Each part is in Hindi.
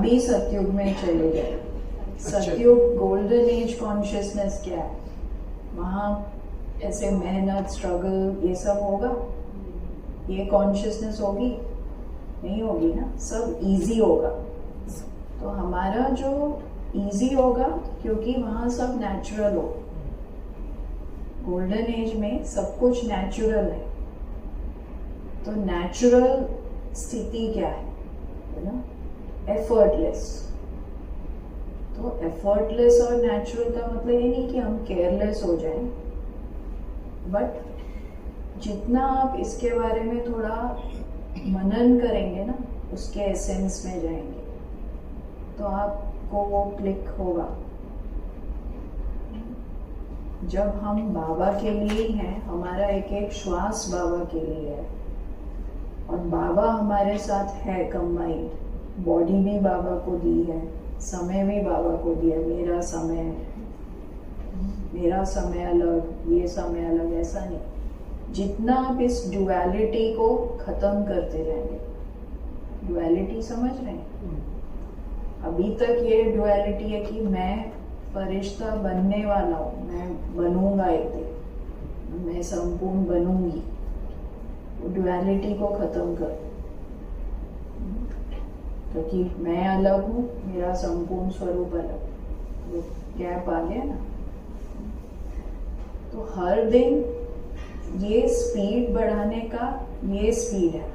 अभी सतयुग में चले गए। सतयुग गोल्डन एज कॉन्शियसनेस क्या है? वहाँ ऐसे मेहनत, स्ट्रगल ये सब होगा? ये कॉन्शियसनेस होगी? नहीं होगी ना, सब इजी होगा। तो हमारा जो इजी होगा क्योंकि वहाँ सब नेचुरल हो। गोल्डन एज में सब कुछ नेचुरल है। तो नेचुरल स्थिति क्या है ना? एफर्टलेस। तो एफर्टलेस और नेचुरल का मतलब ये नहीं कि हम केयरलेस हो जाएं, बट जितना आप इसके बारे में थोड़ा मनन करेंगे ना, उसके एसेंस में जाएंगे, तो आपको वो क्लिक होगा। जब हम बाबा के लिए ही हैं, हमारा एक एक श्वास बाबा के लिए है, और बाबा हमारे साथ है कंबाइंड। बॉडी भी बाबा को दी है, समय भी बाबा को दिया। मेरा समय अलग, ये समय अलग, ऐसा नहीं। जितना आप इस डुअलिटी को खत्म करते जाएंगे, डुअलिटी समझ रहे हैं? अभी तक ये डुअलिटी है कि मैं फरिश्ता बनने वाला हूँ, मैं बनूंगा एक दिन, मैं संपूर्ण बनूंगी। वो डुअलिटी को खत्म कर, क्योंकि मैं अलग हूँ, मेरा संपूर्ण स्वरूप अलग, वो गैप आ गया ना। तो हर दिन ये स्पीड बढ़ाने का ये स्पीड है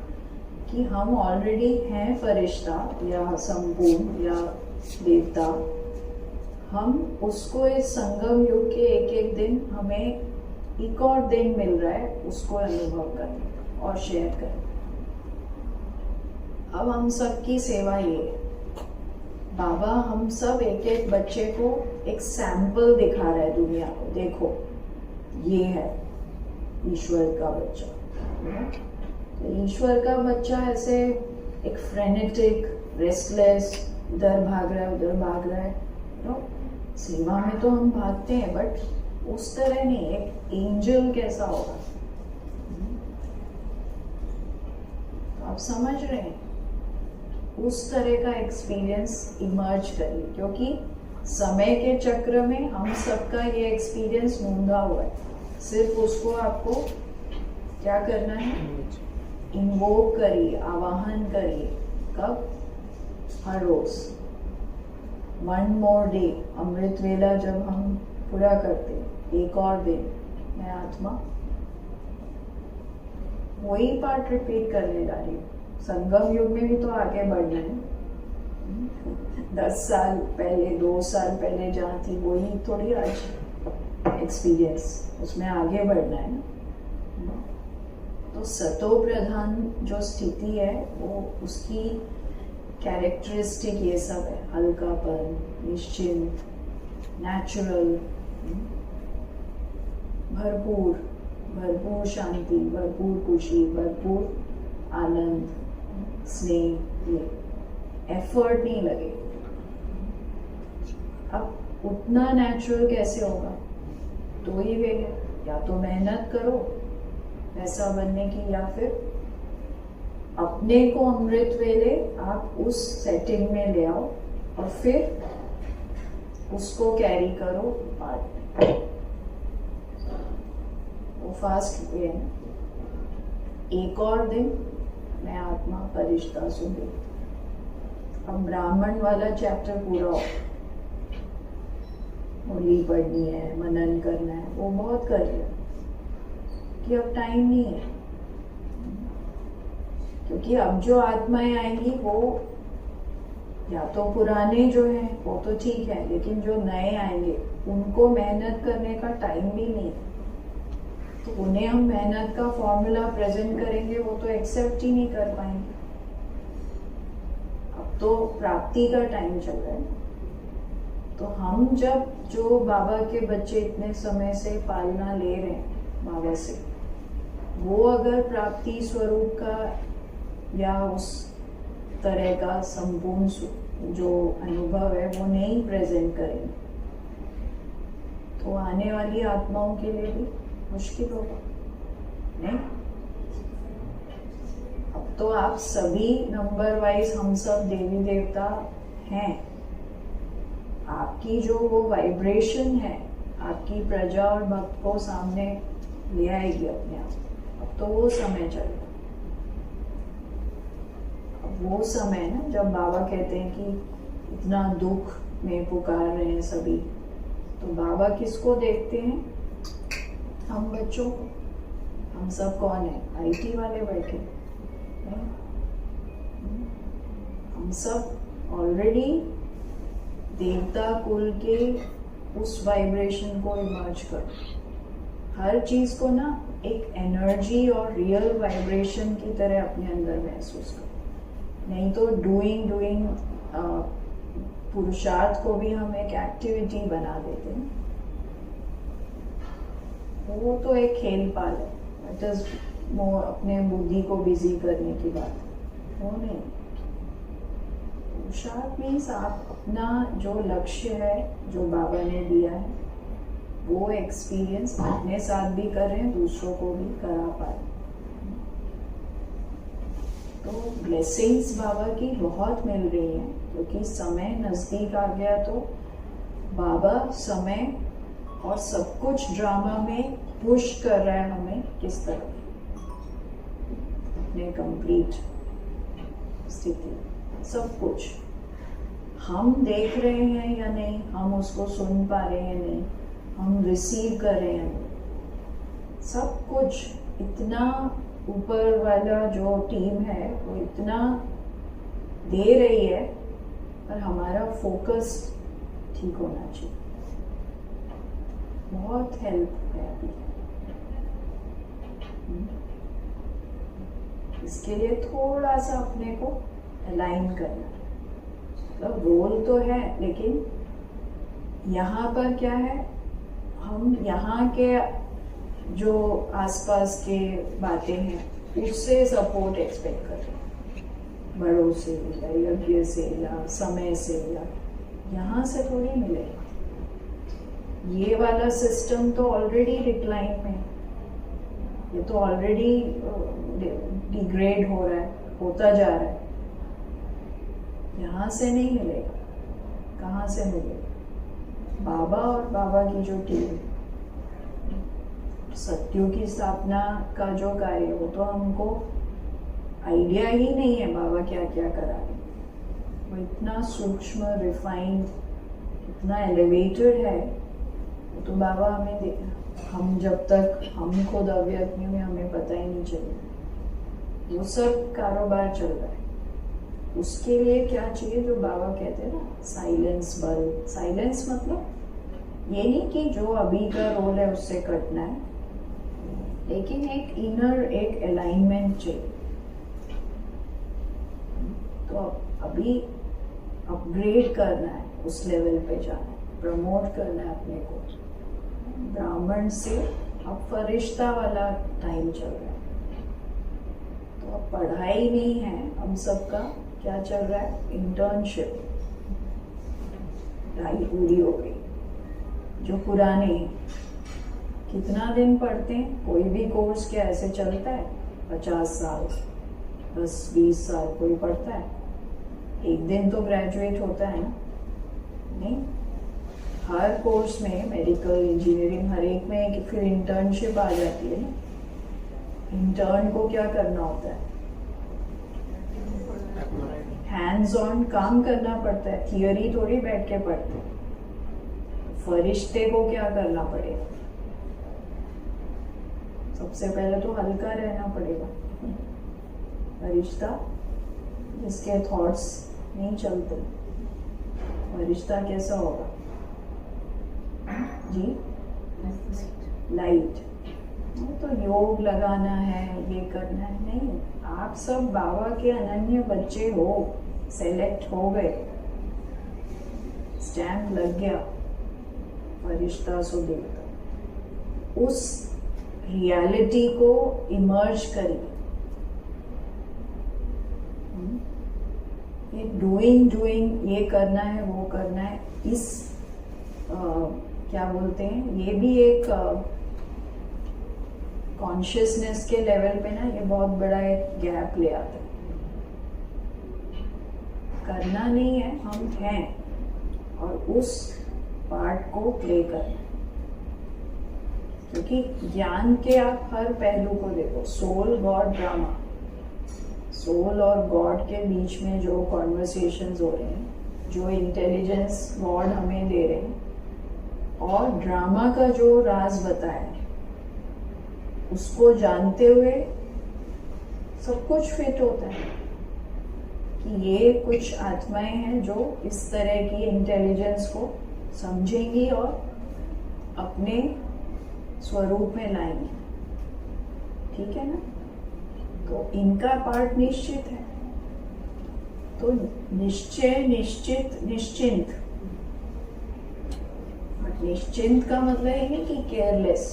कि हम ऑलरेडी हैं फरिश्ता या संपूर्ण या देवता। हम उसको इस संगम युग के एक एक दिन, हमें एक और दिन मिल रहा है उसको अनुभव करने और शेयर करने। अब हम सबकी सेवा ये है, बाबा हम सब एक एक बच्चे को एक सैंपल दिखा रहा है दुनिया को। देखो ये है ईश्वर का बच्चा। तो ईश्वर का बच्चा ऐसे एक फ्रेनेटिक, रेस्टलेस, इधर भाग रहा है उधर भाग रहा है। तो सेवा में तो हम भागते हैं, बट उस तरह नहीं। एक एंजल कैसा होगा, तो आप समझ रहे हैं? उस तरह का एक्सपीरियंस इमर्ज करिए, क्योंकि समय के चक्र में हम सबका ये एक्सपीरियंस मूंदा हुआ है। सिर्फ उसको आपको क्या करना है? इन्वोक करिए, आवाहन करिए। कब? हर रोज। 1 more day, अमृत वेला जब हम पूरा करते हैं, एक और दिन मैं आत्मा, वही पार्ट रिपीट करने जा रही हूँ। संगम युग में भी तो आगे बढ़ना है। 10 साल पहले, 2 साल पहले जहाँ थी वही थोड़ी आज एक्सपीरियंस, उसमें आगे बढ़ना है ना। तो सतो प्रधान जो स्थिति है, वो उसकी कैरेक्टरिस्टिक ये सब है। हल्कापन, निश्चिंत, नेचुरल, भरपूर शांति, भरपूर खुशी, भरपूर आनंद, स्नेह। ये एफर्ट नहीं लगे। अब उतना नेचुरल कैसे होगा? दो ही वे है, या तो मेहनत करो वैसा बनने की, या फिर अपने को अमृत वेले आप उस सेटिंग में ले आओ और फिर उसको कैरी करो पार्ट में। वो फास्ट वे है ना। एक और दिन मैं आत्मा फरिश्ता सुबह। अब ब्राह्मण वाला चैप्टर पूरा हो, होली पढ़नी है, मनन करना है, वो बहुत कर लिया कि अब टाइम नहीं है। क्योंकि अब जो आत्माएं आएंगी वो या तो पुराने जो हैं वो तो ठीक है, लेकिन जो नए आएंगे उनको मेहनत करने का टाइम भी नहीं है। तो उन्हें हम मेहनत का फॉर्मूला प्रेजेंट करेंगे, वो तो एक्सेप्ट ही नहीं कर पाएंगे। अब तो प्राप्ति का टाइम चल रहा है। तो हम जब जो बाबा के बच्चे इतने समय से पालना ले रहे हैं बाबा से, वो अगर प्राप्ति स्वरूप का या उस तरह का संपूर्ण जो अनुभव है वो नहीं प्रेजेंट करेंगे, तो आने वाली आत्माओं के लिए भी मुश्किल होगा नहीं। अब तो आप सभी नंबर वाइज, हम सब देवी देवता हैं, आपकी जो वो वाइब्रेशन है आपकी प्रजा और भक्त को सामने ले आएगी अपने आप। अब तो वो समय चलेगा। अब वो समय ना जब बाबा कहते हैं कि इतना दुख में पुकार रहे हैं सभी, तो बाबा किसको देखते हैं? हम बच्चों को। हम सब कौन है? आईटी वाले बैठे नहीं? हम सब ऑलरेडी देवता कुल के उस वाइब्रेशन को इमर्ज करो। हर चीज को ना एक एनर्जी और रियल वाइब्रेशन की तरह अपने अंदर महसूस करो। नहीं तो डूइंग पुरुषार्थ को भी हम एक एक्टिविटी बना देते हैं। वो तो एक खेल पाल है, इट इज मोर अपने बुद्धि को बिजी करने की बात है, वो नहीं। पुरुषार्थ मीन्स आप अपना जो लक्ष्य है, जो बाबा ने दिया है, वो एक्सपीरियंस अपने साथ भी कर रहे हैं, दूसरों को भी करा पाए। तो ब्लेसिंग्स बाबा की बहुत मिल रही हैं, क्योंकि समय नजदीक आ गया। तो बाबा समय और सब कुछ ड्रामा में पुश कर रहा है हमें किस तरफ, अपने कंप्लीट स्थिति। सब कुछ हम देख रहे हैं या नहीं, हम उसको सुन पा रहे हैं नहीं, हम रिसीव कर रहे हैं नहीं, सब कुछ इतना ऊपर वाला जो टीम है वो इतना दे रही है, पर हमारा फोकस ठीक होना चाहिए। बहुत हेल्प है अभी। इसके लिए थोड़ा सा अपने को अलाइन करना, मतलब रोल तो है, लेकिन यहाँ पर क्या है, हम यहाँ के जो आसपास के बातें हैं उससे सपोर्ट एक्सपेक्ट कर रहे हैं, बड़ों से या यज्ञ से या समय से, या यहाँ से थोड़ी मिलेगा। ये वाला सिस्टम तो ऑलरेडी डिक्लाइन में, ये तो ऑलरेडी डिग्रेड हो रहा है, होता जा रहा है। यहाँ से नहीं मिलेगा, कहाँ से मिलेगा? बाबा और बाबा की जो टीम, सत्यों की स्थापना का जो कार्य, वो तो हमको आइडिया ही नहीं है बाबा क्या क्या करा रहे। वो इतना सूक्ष्म, रिफाइंड, इतना एलिवेटेड है, वो तो बाबा हमें दे। हम जब तक हम खुद अव्यक्त नहीं हुए, हमें पता ही नहीं चलेगा। वो सब कारोबार चल रहा है। उसके लिए क्या चाहिए? जो बाबा कहते हैं ना, साइलेंस बल। साइलेंस मतलब ये नहीं कि जो अभी का रोल है उससे कटना है, लेकिन एक इनर एक अलाइनमेंट चाहिए। तो अभी अपग्रेड करना है, उस लेवल पे जाना है, प्रमोट करना है अपने को। ब्राह्मण से अब फरिश्ता वाला टाइम चल रहा है। तो अब पढ़ाई नहीं है, हम सबका क्या चल रहा है? इंटर्नशिप। पढ़ाई पूरी हो गई। जो पुराने हैं, कितना दिन पढ़ते हैं? कोई भी कोर्स क्या ऐसे चलता है? 50 साल, 10-20 साल कोई पढ़ता है? एक दिन तो ग्रेजुएट होता है ना? नहीं। हर कोर्स में, मेडिकल, इंजीनियरिंग, हर एक में एक फिर इंटर्नशिप आ जाती है ना। इंटर्न को क्या करना होता है? हैंड्स ऑन काम करना पड़ता है, थियोरी थोड़ी बैठ के पढ़ते। फरिश्ते को क्या करना पड़ेगा? सबसे पहले तो हल्का रहना पड़ेगा। फरिश्ता जिसके थॉट्स नहीं चलते, फरिश्ता कैसा होगा जी? लाइट। तो योग लगाना है, ये करना है, नहीं। आप सब बाबा के अनन्य बच्चे हो, सेलेक्ट हो गए, स्टैम्प लग गया, फरिश्ता सो देवता। उस रियलिटी को इमर्ज करिए। ये डूइंग ये करना है, वो करना है, इस क्या बोलते हैं, ये भी एक कॉन्शियसनेस के लेवल पे ना, ये बहुत बड़ा एक गैप ले आता है। करना नहीं है, हम हैं और उस पार्ट को प्ले करना। क्योंकि ज्ञान के आप हर पहलू को देखो, सोल गॉड ड्रामा, सोल और गॉड के बीच में जो कॉन्वर्सेशंस हो रहे हैं, जो इंटेलिजेंस गॉड हमें दे रहे हैं, और ड्रामा का जो राज बताया है, उसको जानते हुए सब कुछ फिट होता है कि ये कुछ आत्माएं हैं जो इस तरह की इंटेलिजेंस को समझेंगी और अपने स्वरूप में लाएंगी। ठीक है ना? तो इनका पार्ट निश्चित है। तो निश्चय, निश्चित, निश्चिंत। निश्चिंत का मतलब ये नहीं कि केयरलेस।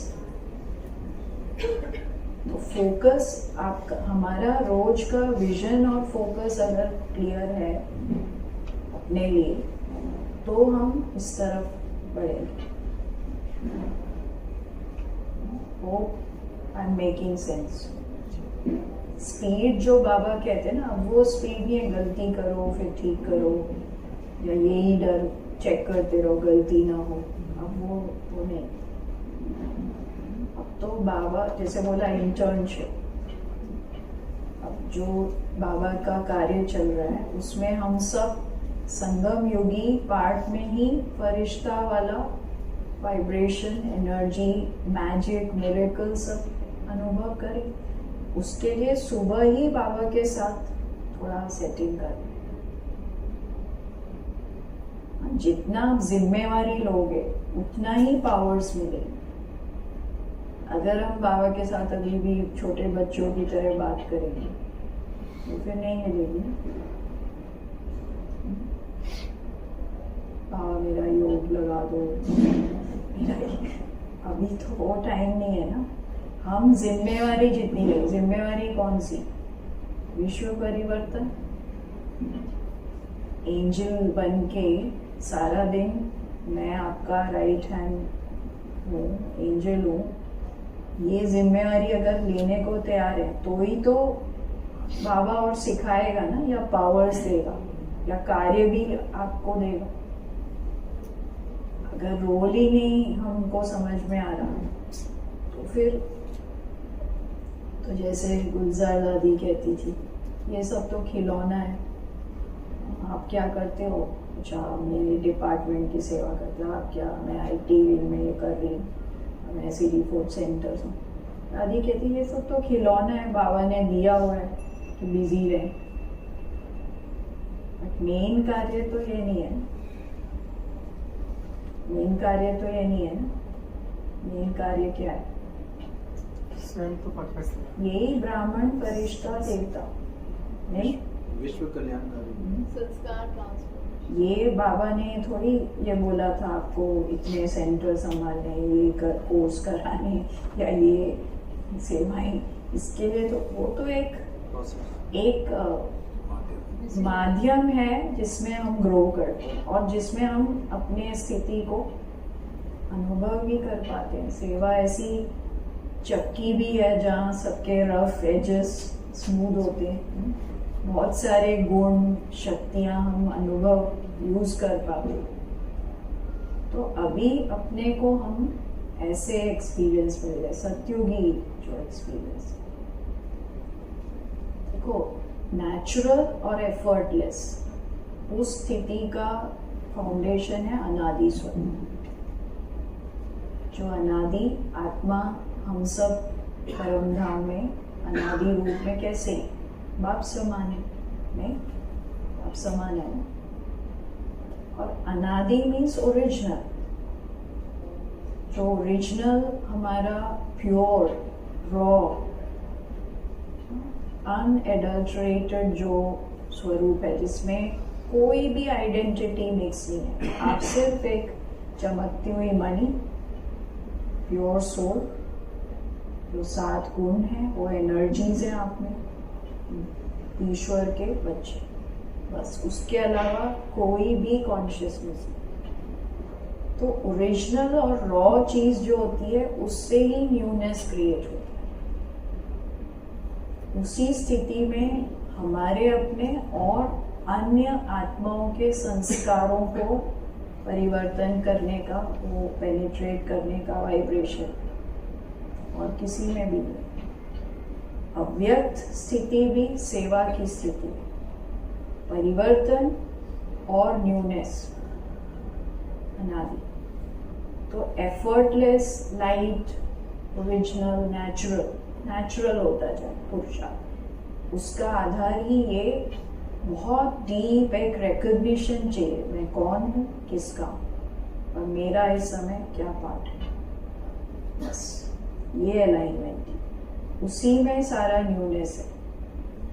तो फोकस आपका, हमारा रोज का विजन और फोकस अगर क्लियर है अपने लिए, तो हम इस तरफ बढ़ेंगे। Hope I am making sense. Speed जो बाबा कहते हैं ना, अब वो स्पीड नहीं है गलती करो फिर ठीक करो, या यही डर चेक करते रहो गलती ना हो। अब वो नहीं। अब तो बाबा जैसे बोला इंटर्नशिप, अब जो बाबा का कार्य चल रहा है उसमें हम सब संगम योगी पार्ट में ही फरिश्ता वाला वाइब्रेशन, एनर्जी, मैजिक, मिरेकल सब अनुभव करें। उसके लिए सुबह ही बाबा के साथ थोड़ा सेटिंग करें। जितना आप जिम्मेवारी लोगे उतना ही पावर्स मिलेंगे। अगर हम बाबा के साथ अभी भी छोटे बच्चों की तरह बात करेंगे तो फिर नहीं मिलेगी ना। बाबा मेरा योग लगा दो, अभी तो वो टाइम नहीं है ना। हम जिम्मेवारी जितनी है, जिम्मेवारी कौन सी? विश्व परिवर्तन। एंजल बन के सारा दिन मैं आपका राइट हैंड हूँ, एंजल हूँ, ये जिम्मेवारी अगर लेने को तैयार है तो ही तो बाबा और सिखाएगा ना, या पावर्स देगा, या कार्य भी आपको देगा। अगर रोल ही नहीं हमको समझ में आ रहा तो फिर तो जैसे गुलजार दादी कहती थी, ये सब तो खिलौना है, आप क्या करते हो? अच्छा, मेरे डिपार्टमेंट की सेवा करते हो आप? क्या? मैं IT में ये कर रही हूँ, मैं CD4 सेंटर्स हूँ। दादी कहती ये सब तो खिलौना है, बाबा ने दिया हुआ है कि बिजी रहे, बट मेन कार्य तो ये नहीं है। मेन कार्य तो ये नहीं है ना। मेन कार्य क्या है? स्वयं तो परफेक्ट, यही ब्राह्मण, फरिश्ता, देवता नहीं, विश्व कल्याणकारी, संस्कार ट्रांसफर। ये बाबा ने थोड़ी ये बोला था आपको इतने सेंटर संभालने, ये कोर्स कराने, या ये सेवाएं, इसके लिए तो वो तो एक माध्यम है जिसमें हम ग्रो करते हैं और जिसमें हम अपने स्थिति को अनुभव भी कर पाते हैं। सेवा ऐसी चक्की भी है जहाँ सबके रफ एजेस स्मूथ होते हैं, बहुत सारे गुण शक्तियाँ हम अनुभव यूज कर पाते। तो अभी अपने को हम ऐसे एक्सपीरियंस मिल रहे, सत्युगी जो एक्सपीरियंस। देखो, नेचुरल और एफर्टलेस उस स्थिति का फाउंडेशन है अनादि स्वरूप। जो अनादि आत्मा हम सब परम धाम में अनादि रूप में कैसे बाप समान है, नहीं? बाप समान है ना। और अनादि मीन्स ओरिजिनल। जो ओरिजिनल हमारा प्योर रॉ अनएडल्टरेटेड जो स्वरूप है, जिसमें कोई भी आइडेंटिटी मिक्स नहीं है, आप सिर्फ एक चमकती हुई मणि, प्योर सोल, जो 7 गुण है, वो एनर्जीज है आप में, ईश्वर के बच्चे, बस। उसके अलावा कोई भी कॉन्शियसनेस नहीं। तो ओरिजिनल और रॉ चीज जो होती है उससे ही न्यूनेस क्रिएट होती है। उसी स्थिति में हमारे अपने और अन्य आत्माओं के संस्कारों को परिवर्तन करने का, वो पेनिट्रेट करने का वाइब्रेशन, और किसी में भी नहीं। अव्यक्त स्थिति भी सेवा की स्थिति है, परिवर्तन और न्यूनेस अनादि। तो एफर्टलेस, लाइट, ओरिजिनल, नेचुरल होता जाए पुरुषार्थ, उसका आधार ही ये बहुत डीप एक रिकग्निशन चाहिए, मैं कौन हूँ, किसका हूँ और मेरा इस समय क्या पार्ट है। बस ये अलाइनमेंट है, उसी में सारा न्यूनेस है।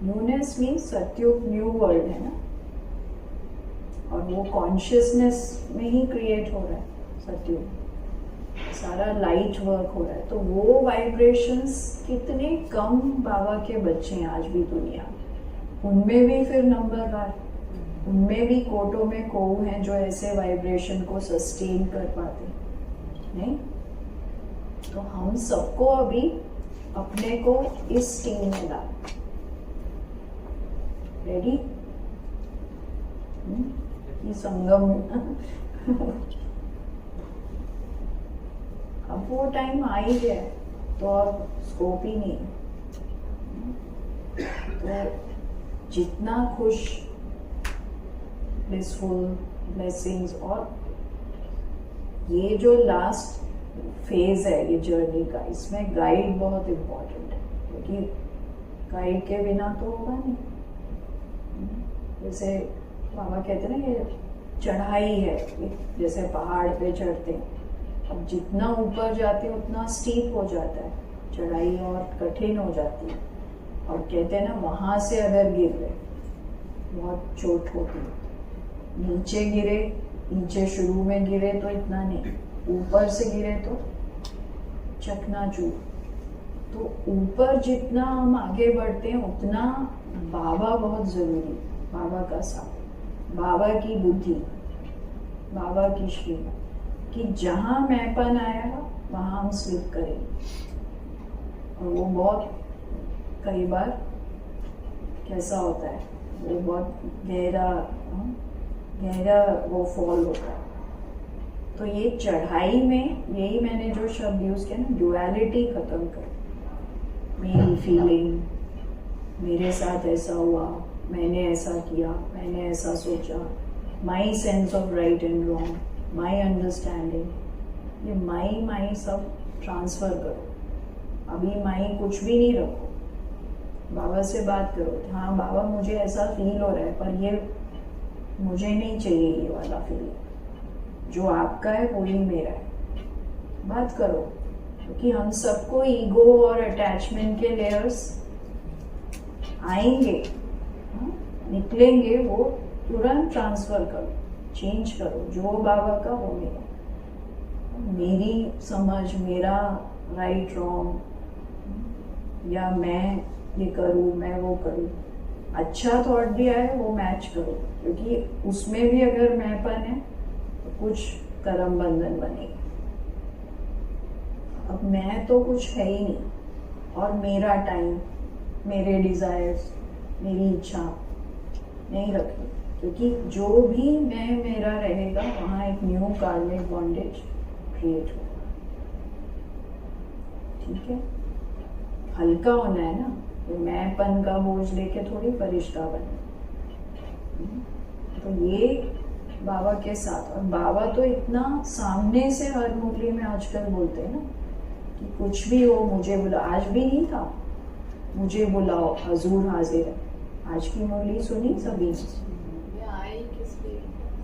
न्यूनेस मीन्स सत्युग, न्यू वर्ल्ड है ना, और वो कॉन्शियसनेस में ही क्रिएट हो रहा है सत्युग, सारा लाइट वर्क हो रहा है। तो वो वाइब्रेशंस कितने कम बाबा के बच्चे हैं आज भी दुनिया में, उनमें भी फिर नंबरवार, उनमें भी कोटों में कोऊ हैं जो ऐसे वाइब्रेशन को सस्टेन कर पाते नहीं। तो हम सबको अभी अपने को इस टीम में ला, रेडी? ये संगम अब वो टाइम आ ही गया है, तो अब स्कोप ही नहीं है। तो जितना खुश, ब्लिसफुल, ब्लेसिंग्स, और ये जो लास्ट फेज है ये जर्नी का, इसमें गाइड बहुत इम्पोर्टेंट है, क्योंकि गाइड के बिना तो होगा नहीं। जैसे बाबा कहते हैं ना, ये चढ़ाई है, जैसे पहाड़ पे चढ़ते हैं, अब जितना ऊपर जाते हैं उतना स्टीप हो जाता है, चढ़ाई और कठिन हो जाती है, और कहते हैं ना वहां से अगर गिर गए बहुत चोट होती है। नीचे गिरे, नीचे शुरू में गिरे तो इतना नहीं, ऊपर से गिरे तो चकनाचूर। तो ऊपर जितना हम आगे बढ़ते हैं उतना बाबा बहुत जरूरी, बाबा का साथ, बाबा की बुद्धि, बाबा की श्रीमत, कि जहां मैंपन आएगा वहां हम स्लिप करेंगे। और वो बहुत कई बार कैसा होता है, वो बहुत गहरा वो फॉल होता है। तो ये चढ़ाई में यही मैंने जो शब्द यूज किया ना, ड्युअलिटी खत्म कर, मेरी फीलिंग, मेरे साथ ऐसा हुआ, मैंने ऐसा किया, मैंने ऐसा सोचा, my sense of right and wrong, my understanding, ये माई सब ट्रांसफर करो। अभी माई कुछ भी नहीं रखो, बाबा से बात करो, हाँ बाबा मुझे ऐसा फील हो रहा है, पर ये मुझे नहीं चाहिए, ये वाला फीलिंग जो आपका है वो ही मेरा है। बात करो, क्योंकि हम सबको ईगो और अटैचमेंट के लेयर्स आएंगे, निकलेंगे, वो तुरंत ट्रांसफर करो, चेंज करो, जो बाबा का वो मेरा, मेरी समझ, मेरा राइट रॉन्ग, या मैं ये करूँ, मैं वो करूँ। अच्छा थॉट भी आए वो मैच करो, क्योंकि उसमें भी अगर मैंपन है तो कुछ कर्म बंधन बनेगा। अब मैं तो कुछ है ही नहीं, और मेरा टाइम, मेरे डिजायर्स, मेरी इच्छा नहीं रखनी, क्योंकि जो भी मैं मेरा रहेगा वहाँ एक न्यू कार्मिक बॉन्डेज क्रिएट होगा। ठीक है, हल्का होना है ना, तो मैंपन का बोझ लेके थोड़ी फरिश्ता बने। तो ये बाबा के साथ, और बाबा तो इतना सामने से हर मुरली में आजकल बोलते हैं ना कि कुछ भी हो मुझे बुलाओ। आज भी नहीं था, मुझे बुलाओ, हजूर हाजिर है। आज की मुरली सुनी सभी ने?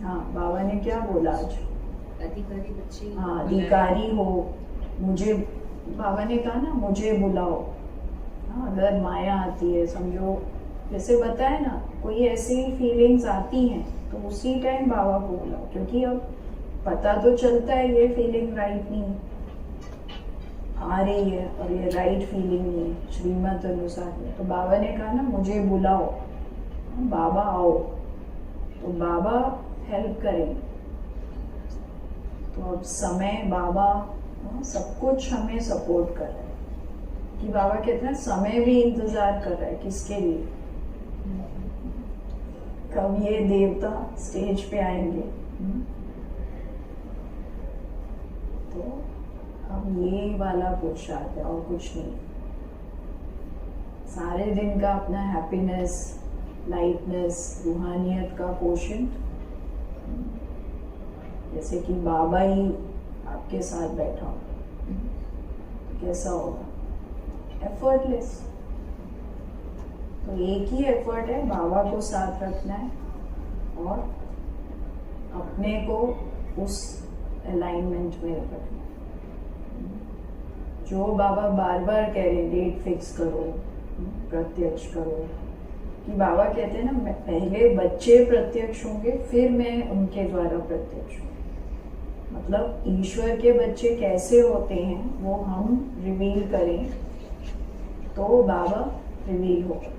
हाँ, बाबा ने क्या बोला आज? अधिकारी बच्चे, हाँ, अधिकारी हो, मुझे, बाबा ने कहा ना मुझे बुलाओ। हाँ, अगर माया आती है, समझो जैसे बताए ना, कोई ऐसी फीलिंग्स आती हैं तो उसी टाइम बाबा को बुलाओ, क्योंकि अब पता तो चलता है ये फीलिंग राइट नहीं आ रही है और ये राइट फीलिंग नहीं है श्रीमत अनुसार में। तो बाबा ने कहा ना मुझे बुलाओ, बाबा आओ, तो बाबा हेल्प करेंगे। तो अब समय, बाबा सब कुछ हमें सपोर्ट कर रहा है, कि बाबा कहते हैं समय भी इंतजार कर रहा है, किसके लिए? कब ये देवता स्टेज पे आएंगे। तो अब ये वाला पुरुषार्थ है और कुछ नहीं। सारे दिन का अपना हैप्पीनेस, लाइटनेस, रूहानियत का पोषण, जैसे कि बाबा ही आपके साथ बैठा हो, कैसा होगा? एफर्टलेस। तो एक ही एफर्ट है, बाबा को साथ रखना है और अपने को उस अलाइनमेंट में रखना है। जो बाबा बार बार कह रहे, डेट फिक्स करो, प्रत्यक्ष करो, कि बाबा कहते हैं ना, मैं पहले बच्चे प्रत्यक्ष होंगे, फिर मैं उनके द्वारा प्रत्यक्ष हूँ। मतलब ईश्वर के बच्चे कैसे होते हैं वो हम रिवील करें तो बाबा रिवील होगा,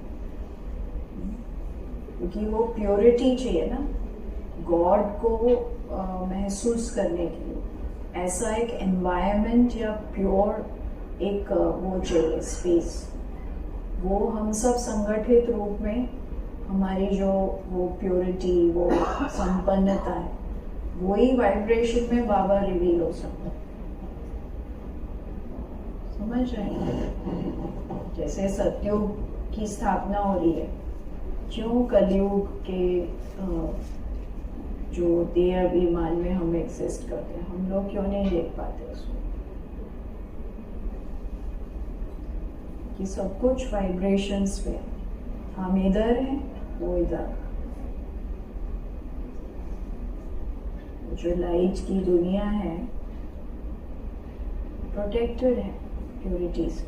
क्योंकि वो प्योरिटी चाहिए ना गॉड को महसूस करने के लिए। ऐसा एक एनवायरनमेंट या प्योर एक वो चाहिए स्पेस। वो हम सब संगठित रूप में हमारी जो वो प्योरिटी, वो संपन्नता है, वही वाइब्रेशन में बाबा रिवील हो सकता है। समझ रहे हैं? जैसे सतयुग की स्थापना हो रही है, क्यों कलयुग के जो देह अभिमान में हम एग्जिस्ट करते हैं, हम लोग क्यों नहीं देख पाते उसको? कि सब कुछ वाइब्रेशंस पे, हम इधर हैं, वो इधर। जो लाइट की दुनिया है प्रोटेक्टेड है प्योरिटी से,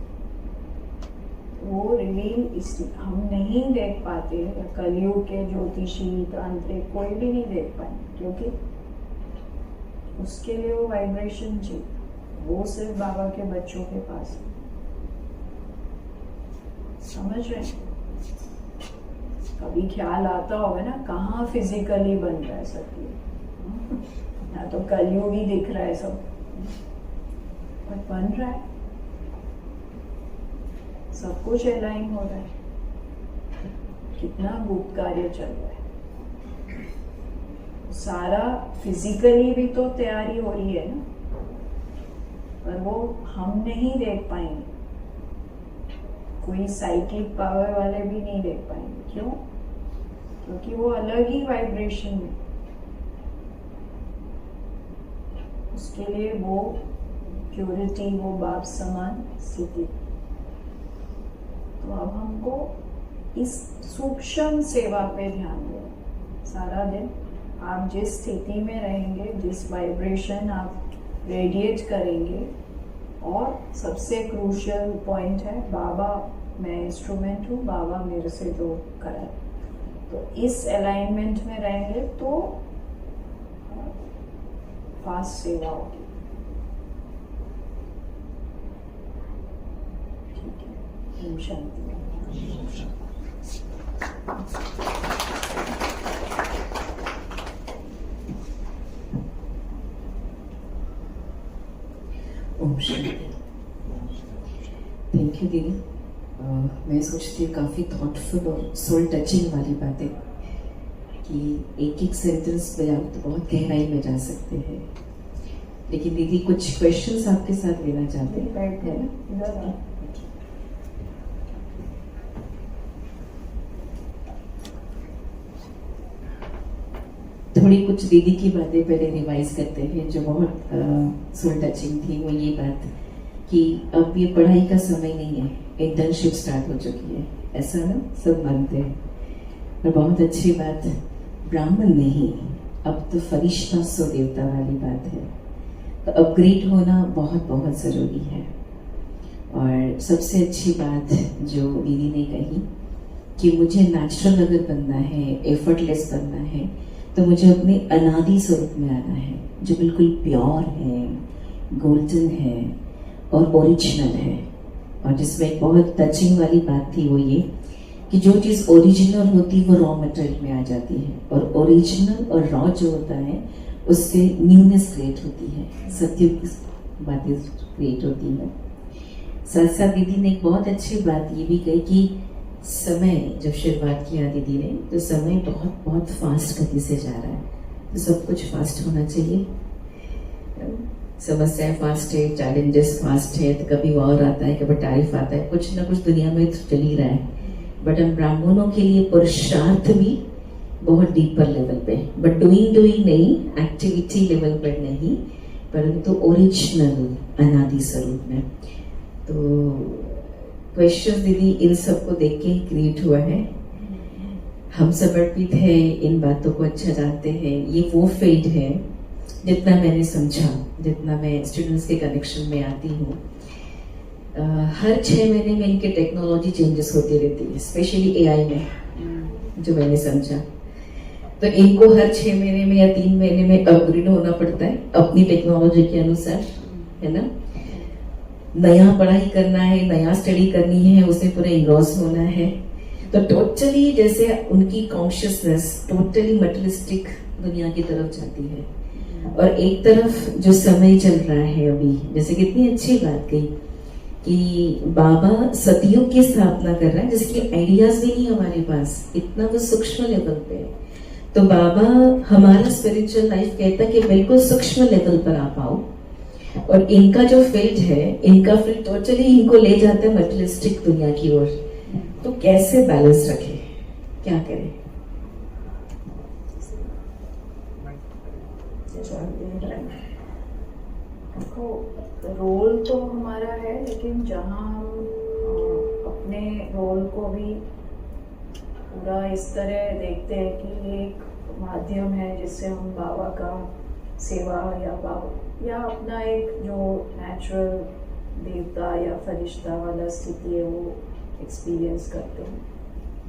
वो रिवील इसलिए हम नहीं देख पाते। कलयुग के ज्योतिषी, तांत्रिक कोई भी नहीं देख पाएंगे, क्योंकि उसके लिए वो वाइब्रेशन चाहिए। वो सिर्फ बाबा के बच्चों के पास है। समझ रहे हैं? कभी ख्याल आता होगा ना, कहाँ फिजिकली बन रहा है सब ये, या तो कलयुग ही दिख रहा है सब, पर बन रहा है, सब कुछ अलाइन हो रहा है। कितना गुप्त कार्य चल रहा है। सारा फिजिकली भी तो तैयारी हो रही है ना, पर वो हम नहीं देख पाएंगे। कोई साइकिक पावर वाले भी नहीं देख पाएंगे। क्यों? क्योंकि वो अलग ही वाइब्रेशन में, उसके लिए वो प्योरिटी, वो बाप समान स्थिति। तो अब हमको इस सूक्ष्म सेवा पे ध्यान दें। सारा दिन आप जिस स्थिति में रहेंगे, जिस वाइब्रेशन आप रेडिएट करेंगे, और सबसे क्रूशियल पॉइंट है, बाबा मैं इंस्ट्रूमेंट हूँ, बाबा मेरे से जो कराए। तो इस अलाइनमेंट में रहेंगे तो फास्ट सेवा होगी। ठीक है, ओम शांति। ओम शांति। थैंक यू दीदी। मैं सोचती हूँ काफ़ी थॉटफुल और सोल टचिंग वाली बातें, कि एक एक सेंटेंस में आप तो बहुत गहराई में जा सकते हैं। लेकिन दीदी कुछ क्वेश्चंस आपके साथ लेना चाहते हैं। थोड़ी कुछ दीदी की बातें पहले रिवाइज करते हैं जो बहुत सोल टचिंग थी। वो ये बात कि अब ये पढ़ाई का समय नहीं है, इंटर्नशिप स्टार्ट हो चुकी है, ऐसा ना सब मानते हैं। और बहुत अच्छी बात, ब्राह्मण नहीं, अब तो फरिश्ता सो देवता वाली बात है। तो अपग्रेड होना बहुत बहुत ज़रूरी है। और सबसे अच्छी बात जो दीदी ने कही कि मुझे नेचुरल अगर बनना है, एफर्टलेस बनना है, तो मुझे अपने अनादि स्वरूप में आना है, जो बिल्कुल प्योर है, गोल्डन है और ओरिजिनल है। और जिसमें एक बहुत टचिंग वाली बात थी, वो ये कि जो चीज़ ओरिजिनल होती है वो रॉ मटेरियल में आ जाती है, और ओरिजिनल और रॉ जो होता है उससे न्यूनेस क्रिएट होती है, सत्युग की बातें क्रिएट होती है। साथ साथ दीदी ने एक बहुत अच्छी बात ये भी कही कि समय जब शुरुआत किया दीदी ने, तो समय बहुत बहुत फास्ट गति से जा रहा है, तो सब कुछ फास्ट होना चाहिए। समस्याएं फास्ट है, चैलेंजेस फास्ट है, तो कभी वॉर आता है, कभी टैरिफ आता है, कुछ ना कुछ दुनिया में तो चल ही रहा है। बट हम ब्राह्मणों के लिए पुरुषार्थ भी बहुत डीपर लेवल पे, बट डूइंग नहीं, एक्टिविटी लेवल पर नहीं, परंतु ओरिजिनल अनादि स्वरूप में। तो क्वेश्चन दीदी इन सबको देख के ही क्रिएट हुआ है। हम समर्पित है, इन बातों को अच्छा जानते हैं। ये वो फील्ड है, जितना मैंने समझा, जितना मैं स्टूडेंट्स के कनेक्शन में आती हूँ, हर 6 महीने में इनके टेक्नोलॉजी चेंजेस होती रहती है, स्पेशली एआई में, जो मैंने समझा। तो इनको हर 6 महीने में या 3 महीने में अपग्रेड होना पड़ता है अपनी टेक्नोलॉजी के अनुसार, है ना। नया पढ़ाई करना है, नया स्टडी करनी है, उसमें पूरा इन्वॉल्व होना है। तो टोटली जैसे उनकी कॉन्शियसनेस टोटली मटेरियलिस्टिक दुनिया की तरफ जाती है। और एक तरफ जो समय चल रहा है अभी, जैसे कितनी अच्छी बात कही कि बाबा सतयुग की स्थापना कर रहा है, जिसके आइडियाज भी नहीं हमारे पास, इतना वो सूक्ष्म लेवल पे है। तो बाबा हमारा स्पिरिचुअल लाइफ कहता है कि बिल्कुल सूक्ष्म लेवल पर आप आओ, और इनका जो फील्ड है, इनका फील्ड टोटली इनको ले जाता है मटेरियलिस्टिक दुनिया की ओर। तो कैसे बैलेंस रखे, क्या करें? देखो, रोल तो हमारा है, लेकिन जहाँ हम अपने रोल को भी पूरा इस तरह देखते हैं कि ये एक माध्यम है जिससे हम बाबा का सेवा या बाबा या अपना एक जो नेचुरल देवता या फरिश्ता वाला स्थिति है वो एक्सपीरियंस करते हैं।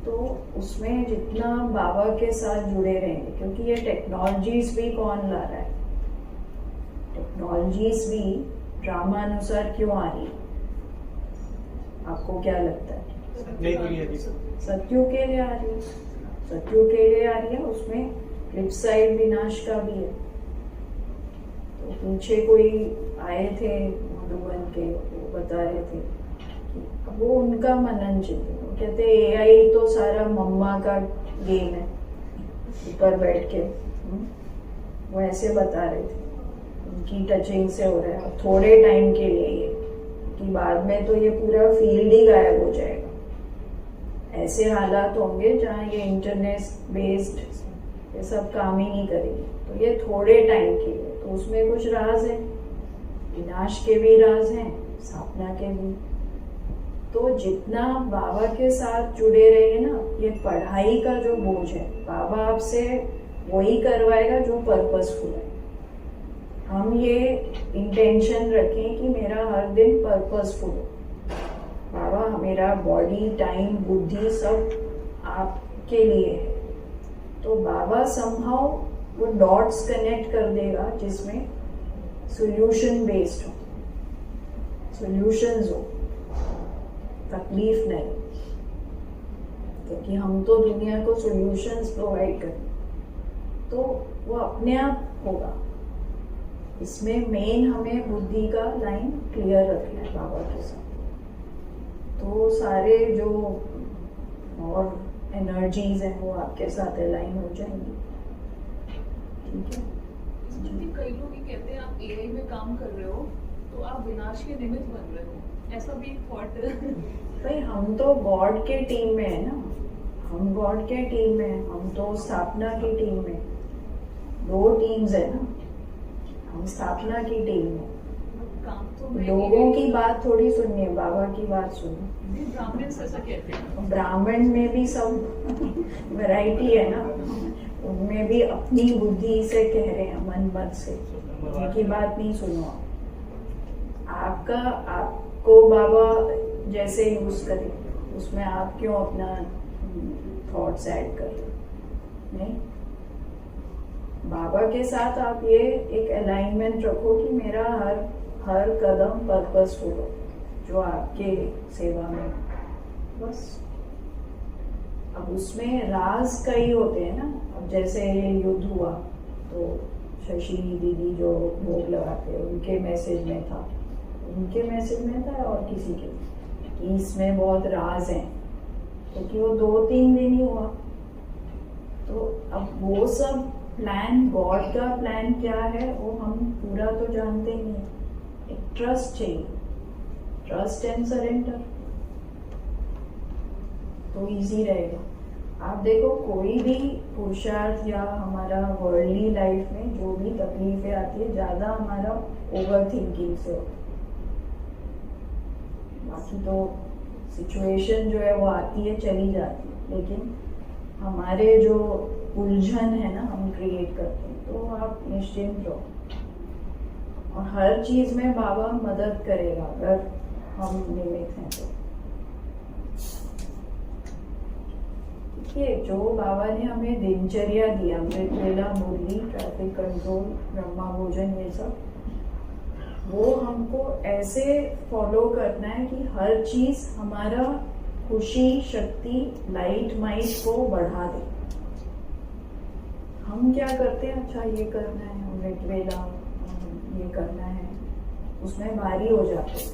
तो उसमें जितना बाबा के साथ जुड़े रहेंगे, क्योंकि ये टेक्नोलॉजीज भी कौन ला रहा है, टेक्नोलॉजीज भी ड्रामा अनुसार क्यों आ रही है, आपको क्या लगता है? सत्यु के लिए आ रही है, सत्यु के लिए आ रही है। उसमें फ्लिप साइड विनाश का भी है। तो पीछे कोई आए थे मधुबन के, वो बता रहे थे कि वो उनका मनन चिंतन, वो कहते एआई तो सारा मम्मा का गेम है, ऊपर बैठ के वो ऐसे बता रहे थे, उनकी टचिंग से हो रहा है थोड़े टाइम के लिए ये, कि बाद में तो ये पूरा फील्ड ही गायब हो जाएगा। ऐसे हालात होंगे जहाँ ये इंटरनेट बेस्ड ये सब काम ही नहीं करेंगे। तो ये थोड़े टाइम के लिए, तो उसमें कुछ राज है, विनाश के भी राज हैं, स्थापना के भी। तो जितना बाबा के साथ जुड़े रहिए ना, ये पढ़ाई का जो बोझ है बाबा आपसे वही करवाएगा जो पर्पसफुल है। हम ये इंटेंशन रखें कि मेरा हर दिन पर्पसफुल हो, बाबा मेरा बॉडी टाइम बुद्धि सब आपके लिए है। तो बाबा समहाउ वो डॉट्स कनेक्ट कर देगा जिसमें सॉल्यूशन बेस्ड हो, सॉल्यूशंस हो, तकलीफ नहीं, क्योंकि हम तो दुनिया को सॉल्यूशंस प्रोवाइड करें, तो वो अपने आप होगा। इसमें मेन हमें बुद्धि का लाइन क्लियर रखना है बाबा के साथ। तो सारे जो और एनर्जीज हैं वो आपके साथ अलाइन हो जाएंगी, ठीक है। कई लोग ये कहते हैं आप एआई में काम कर रहे हो तो आप विनाश के निमित्त बन रहे हो, ऐसा भी एक थॉट। भाई हम तो गॉड के टीम में है ना, हम गॉड के टीम में हैं, हम तो स्थापना की टीम में, 2 टीम्स है ना, हम स्थापना की टीम में। लोगों की बात थोड़ी सुनिए, बाबा की बात सुनिए। ब्राह्मण ऐसा कहते हैं, ब्राह्मण में भी सब वैरायटी है ना, उनमें भी अपनी बुद्धि से कह रहे हैं, मन मत से, उनकी बात नहीं सुनो आप। आपको बाबा जैसे यूज करे, उसमें आप क्यों अपना थॉट्स ऐड कर रहे? नहीं, बाबा के साथ आप ये एक अलाइनमेंट रखो कि मेरा हर कदम पर्पसफुल हो, जो आपके सेवा में, बस। अब उसमें राज कई होते हैं ना। अब जैसे ये युद्ध हुआ तो शशि दीदी जो भोग लगाते हैं उनके मैसेज में था, उनके मैसेज में था और किसी के कि इसमें बहुत राज हैं, क्योंकि वो 2-3 दिन ही हुआ। तो अब वो सब प्लान, गॉड का प्लान क्या है वो हम पूरा तो जानते नहीं है। एक ट्रस्ट चाहिए, ट्रस्ट एंड सरेंडर, तो इजी रहेगा। आप देखो कोई भी पुरुषार्थ या हमारा वर्ल्डली लाइफ में जो भी तकलीफें आती है ज्यादा हमारा ओवर थिंकिंग से होता है। बाकी तो सिचुएशन जो है वो आती है चली जाती है, लेकिन हमारे जो उलझन है ना हम क्रिएट करते हैं। तो आप निश्चिंत रहो और हर चीज में बाबा मदद करेगा अगर हम निमित्त हैं तो। देखिए जो बाबा ने हमें दिनचर्या दी, अमृत वेला, मुरली, ट्रैफिक कंट्रोल, ब्रह्मा भोजन, ये सब वो हमको ऐसे फॉलो करना है कि हर चीज हमारा खुशी, शक्ति, लाइट माइट को बढ़ा दे। हम क्या करते हैं, अच्छा ये करना है, अमृत वेला ये करना है, उसमें भारी हो जाते हैं।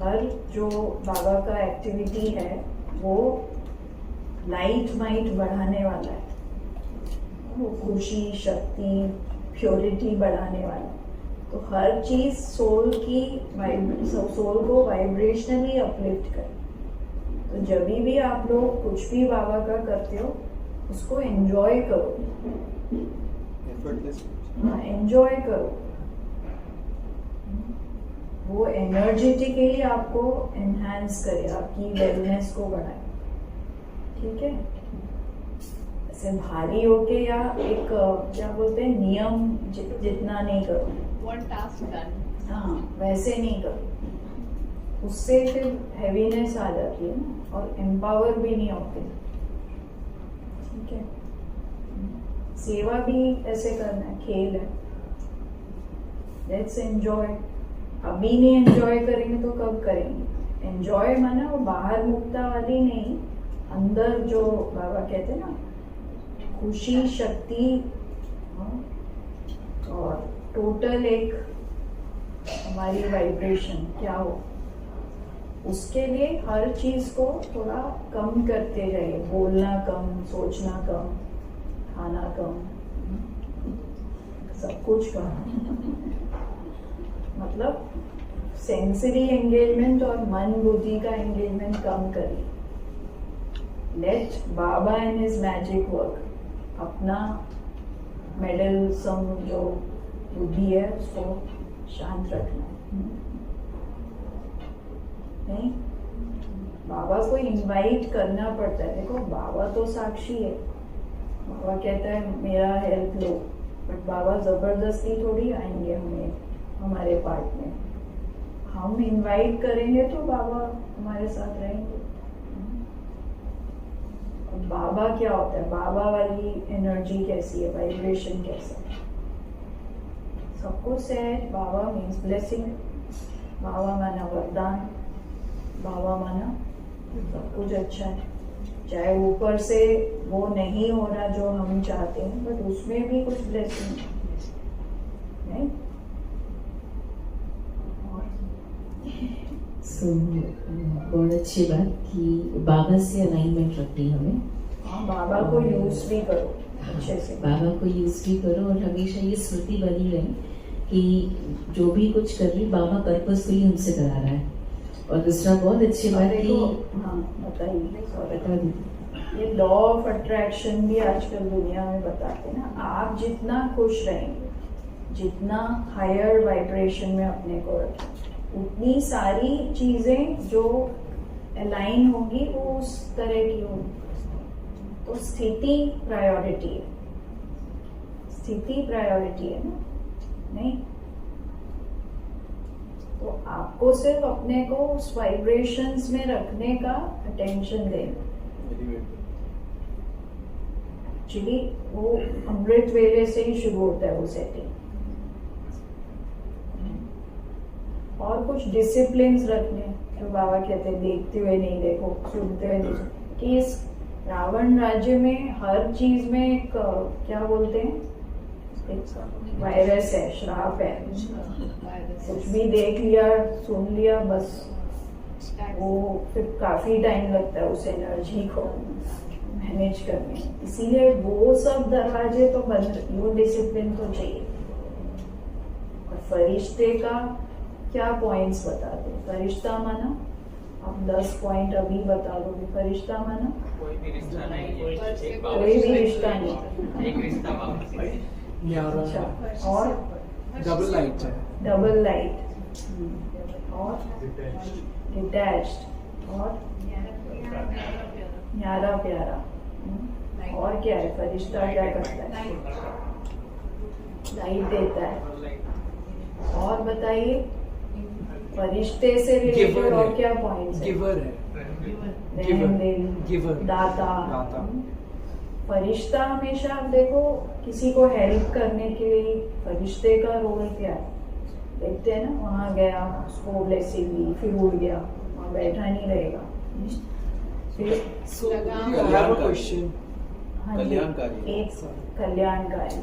हर जो बाबा का एक्टिविटी है वो लाइट माइट बढ़ाने वाला है, वो खुशी, शक्ति, प्योरिटी बढ़ाने वाला है। तो हर चीज सोल को वाइब्रेशनली अपलिफ्ट करे। तो जब भी आप लोग कुछ भी बाबा का करते हो उसको एंजॉय करो, हाँ एंजॉय करो। वो एनर्जेटिकली आपको एनहांस करे, आपकी वेलनेस को बढ़ाए, ठीक है। ऐसे भारी होके या एक क्या बोलते हैं नियम जितना नहीं करो, वन टास्क डन, हाँ वैसे नहीं करो, उससे फिर हैवीनेस आ जाती है ना और एम्पावर भी नहीं होते, ठीक है। सेवा भी ऐसे करना है, खेल है, लेट्स एंजॉय। अभी नहीं एंजॉय करेंगे तो कब करेंगे? एंजॉय माना वो बाहर मुक्ता वाली नहीं, अंदर जो बाबा कहते हैं ना खुशी, शक्ति और टोटल एक हमारी वाइब्रेशन क्या हो, उसके लिए हर चीज को थोड़ा कम करते जाइए। बोलना कम, सोचना कम, खाना कम, सब कुछ कम। मतलब सेंसरी एंगेजमेंट और मन बुद्धि का एंगेजमेंट कम करिए। Let baba and his magic work. अपना मेडल सम जो बुद्धि है उसको शांत रखना है, नहीं बाबा को इनवाइट करना पड़ता है। देखो बाबा तो साक्षी है, बाबा कहता है मेरा हेल्प लो, बट बाबा जबरदस्ती थोड़ी आएंगे हमें हमारे पार्ट में। हम इनवाइट करेंगे तो बाबा हमारे साथ रहेंगे। और बाबा क्या होता है, बाबा वाली एनर्जी कैसी है, वाइब्रेशन कैसा है, सबको सहज। बाबा मीन्स ब्लेसिंग, बाबा माना वरदान, बाबा माना सब कुछ अच्छा है। चाहे ऊपर से वो नहीं हो रहा जो हम चाहते हैं, बट उसमें भी कुछ ब्लेसिंग है, नहीं? बहुत अच्छी बात कि बाबा से अलाइनमेंट रखनी हमें। हाँ, बाबा को यूज भी करो अच्छे से, बाबा को यूज भी करो और हमेशा ये स्मृति बनी रहे कि जो भी कुछ कर रही बाबा पर्पसफुली हमसे करा रहा है। और दूसरा बहुत अच्छी बात कि हाँ बताइए, ये लॉ ऑफ अट्रैक्शन भी आजकल दुनिया में बताते हैं ना। आप जितना खुश रहेंगे, जितना हायर वाइब्रेशन में अपने को रखें, उतनी सारी चीजें जो अलाइन होगी वो उस तरह की होगी। तो स्थिति प्रायोरिटी है, स्थिति प्रायोरिटी है ना, नहीं? तो आपको सिर्फ अपने को उस वाइब्रेशंस में रखने का अटेंशन देना। एक्चुअली वो अमृत वेले से ही शुरू होता है वो सेटिंग। और कुछ डिसिप्लिन रखने, जो बाबा कहते हैं देखते हुए नहीं देखो, सुनते हुए नहीं सुनो। कि इस रावण राज्य में हर चीज में एक क्या बोलते हैं, एक वायरस है, श्राप है। कुछ भी देख लिया, सुन लिया, बस वो फिर काफी टाइम लगता है उस एनर्जी को मैनेज करने में। इसीलिए वो सब दरवाजे तो बंद, वो डिसिप्लिन तो चाहिए। और फरिश्ते का क्या पॉइंट्स बता दो? फरिश्ता माना आप 10 पॉइंट अभी बता दोगे। फरिश्ता माना कोई भी रिश्ता नहीं है, एक कोई भी रिश्ता नहीं। एक रिश्ता वापस है। न्यारा अच्छा, और डबल लाइट है। डबल लाइट और डिटैच्ड और न्यारा प्यारा। और क्या है? फरिश्ता क्या करता है? लाइट देता है। और बताइए फरिश्ते से रिलेटेड और क्या पॉइंट्स है? गिवर है। रहम दिल, गिवर, दाता। दाता। फरिश्ता हमेशा आप देखो किसी को हेल्प करने के लिए फरिश्ते का रोल क्या है? देखते हैं ना, वहां गया, उसको ब्लेसिंग दी, फिर उड़ गया, वहां बैठा नहीं रहेगा। फिर So, I have a question. हाँ जी, कल्याणकारी। एक कल्याणकारी।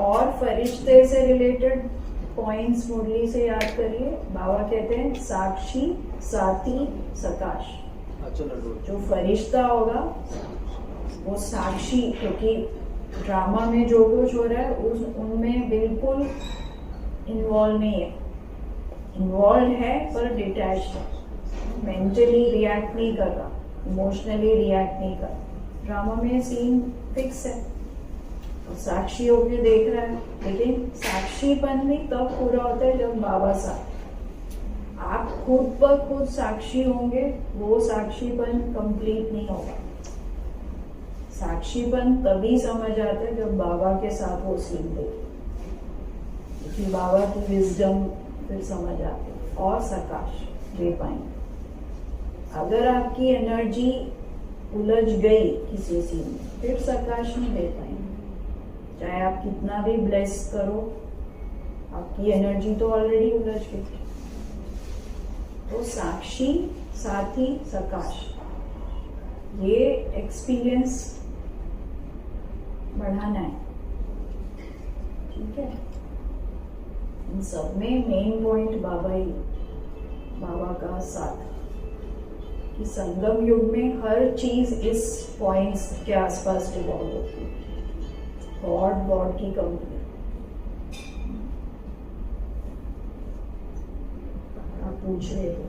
और फरिश्ते से रिलेटेड पॉइंट्स मुरली से याद करिए। बाबा कहते हैं साक्षी, साथी, सकाश। जो फरिश्ता होगा वो साक्षी, क्योंकि ड्रामा में जो कुछ हो रहा है उनमें बिल्कुल इन्वॉल्व नहीं है। इन्वॉल्व है पर डिटैच्ड है, मेंटली रिएक्ट नहीं कर रहा, इमोशनली रिएक्ट नहीं कर रहा। ड्रामा में सीन फिक्स है और साक्षी होके देख रहा है, लेकिन साक्षीपन भी तब पूरा होता है जब बाबा साथ। आप खुद पर खुद साक्षी होंगे, वो साक्षीपन कंप्लीट नहीं होगा। साक्षीपन तभी समझ आता है जब बाबा के साथ वो सीन देखे, क्योंकि बाबा की विजडम फिर समझ आती है और सकाश दे पाएंगे। अगर आपकी एनर्जी उलझ गई किसी सीन में, फिर सकाश नहीं दे पाएंगे। चाहे आप कितना भी ब्लेस करो, आपकी एनर्जी तो ऑलरेडी उलझ गई। तो साक्षी, साथी, सकाश, ये एक्सपीरियंस बढ़ाना है। ठीक है, इन सब में मेन पॉइंट बाबा ही, बाबा का साथ। कि संगम युग में हर चीज इस पॉइंट्स के आसपास रिवॉल्व होती है। गॉड की कंपनी। आप पूछ रहे थे।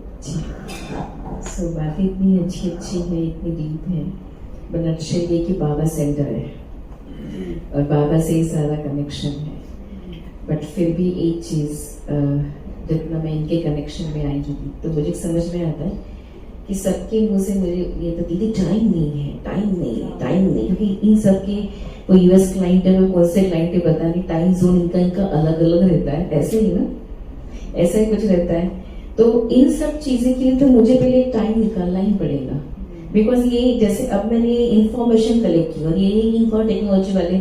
सो बातें इतनी अच्छी अच्छी है, इतनी डीप है। बनर्शे ये कि बाबा सेंटर है और बाबा से ही सारा कनेक्शन है। बट फिर भी एक चीज जितना मैं इनके कनेक्शन में आई थी तो मुझे समझ में आता है कि सबके मुंह से मुझे ये तो दीदी टाइम नहीं है, क्योंकि इन सब के कोई यूएस क्लाइंट है, कोई कौन से क्लाइंट है पता नहीं, टाइम जोन इनका अलग अलग रहता है, ऐसे ही ना, ऐसा ही कुछ रहता है। तो इन सब चीजें के लिए तो मुझे पहले टाइम निकालना ही पड़ेगा। बिकॉज ये जैसे अब मैंने इंफॉर्मेशन कलेक्ट की और ये इनफॉर टेक्नोलॉजी वाले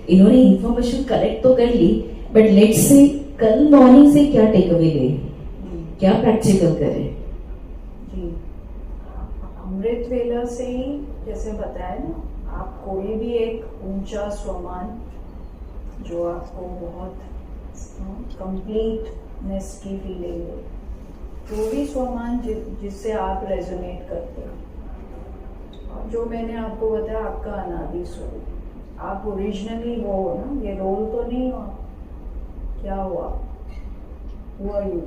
इन्होंने इंफॉर्मेशन कलेक्ट तो कर ली, बट लेट्स से कल मॉर्निंग से क्या टेक अवे ले, क्या प्रैक्टिकल करें। जी, अमृत वेला से ही जैसे बताया ना, आप कोई भी एक ऊंचा स्वमान जो आपको बहुत कंप्लीटनेस की फीलिंग हो, जो भी स्वमान जिससे आप रेजोनेट करते हो, और जो मैंने आपको बताया आपका अनादि स्वरूप, आप ओरिजिनली वो हो ना, ये रोल तो नहीं हो। क्या हुआ? हुआ यू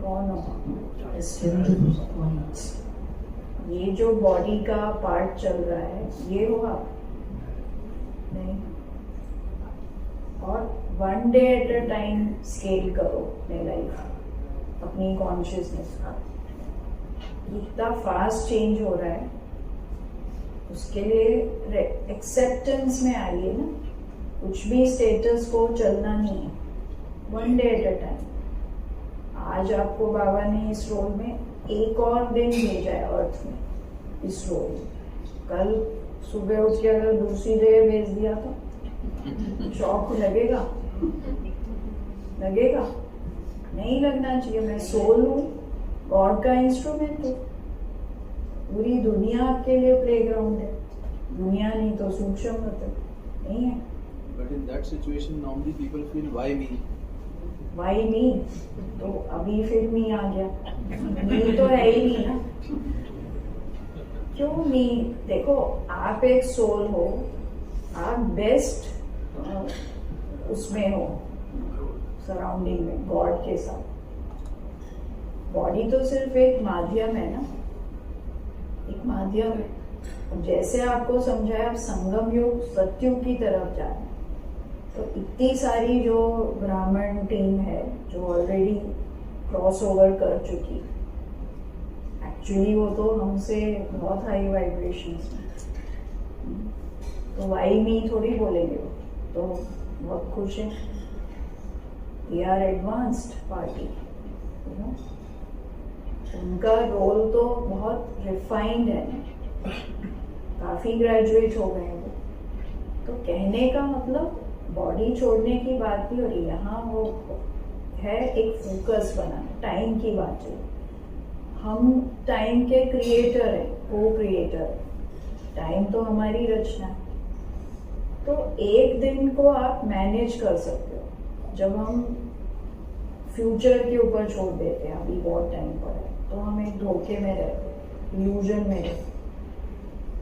कौन हो? ये जो बॉडी का पार्ट चल रहा है, ये हो आप नहीं। और one day at a time scale करो अपने लाइफ, अपनी कॉन्शियसनेस का। इतना फास्ट चेंज हो रहा है, उसके लिए एक्सेप्टेंस में आइए ना। कुछ भी स्टेटस को चलना नहीं है, one day at a time. आज आपको बाबा ने इस रोल में एक और दिन भेजा है अर्थ में, इस रोल में। कल सुबह उठ के अगर दूसरी जगह भेज दिया तो शौक लगेगा? लगेगा? नहीं लगना चाहिए। मैं सोल हूँ, गॉड का इंस्ट्रूमेंट हूँ। पूरी दुनिया आपके लिए प्लेग्राउंड है। दुनिया नहीं तो सूक्ष्म मतलब नहीं है। But in that situation, normally people feel why me? Why me, तो अभी फिर मी आ गया, मी तो है ही नहीं ना। क्यों मी? देखो आप एक सोल हो, आप बेस्ट उसमें हो, सराउंडिंग में गॉड के साथ। बॉडी तो सिर्फ एक माध्यम है ना, एक माध्यम है। जैसे आपको समझाया, आप संगम युग सत्युग की तरफ जा रहे हैं, तो इतनी सारी जो ब्राह्मण टीम है जो ऑलरेडी क्रॉस ओवर कर चुकी, एक्चुअली वो तो हमसे बहुत हाई वाइब्रेशंस में, तो वाई मी थोड़ी बोलेंगे वो, तो बहुत खुश है। वी आर एडवांस्ड पार्टी, उनका रोल तो बहुत रिफाइंड है, काफी ग्रेजुएट हो गए वो। तो कहने का मतलब बॉडी छोड़ने की बात भी हो रही है, यहाँ वो है एक फोकस बनाना, टाइम की बात है। हम टाइम के क्रिएटर हैं, को क्रिएटर है, टाइम तो हमारी रचना है। तो एक दिन को आप मैनेज कर सकते हो। जब हम फ्यूचर के ऊपर छोड़ देते हैं, अभी बहुत टाइम पर है, तो हम एक धोखे में रहते हैं, इल्यूजन में रहते,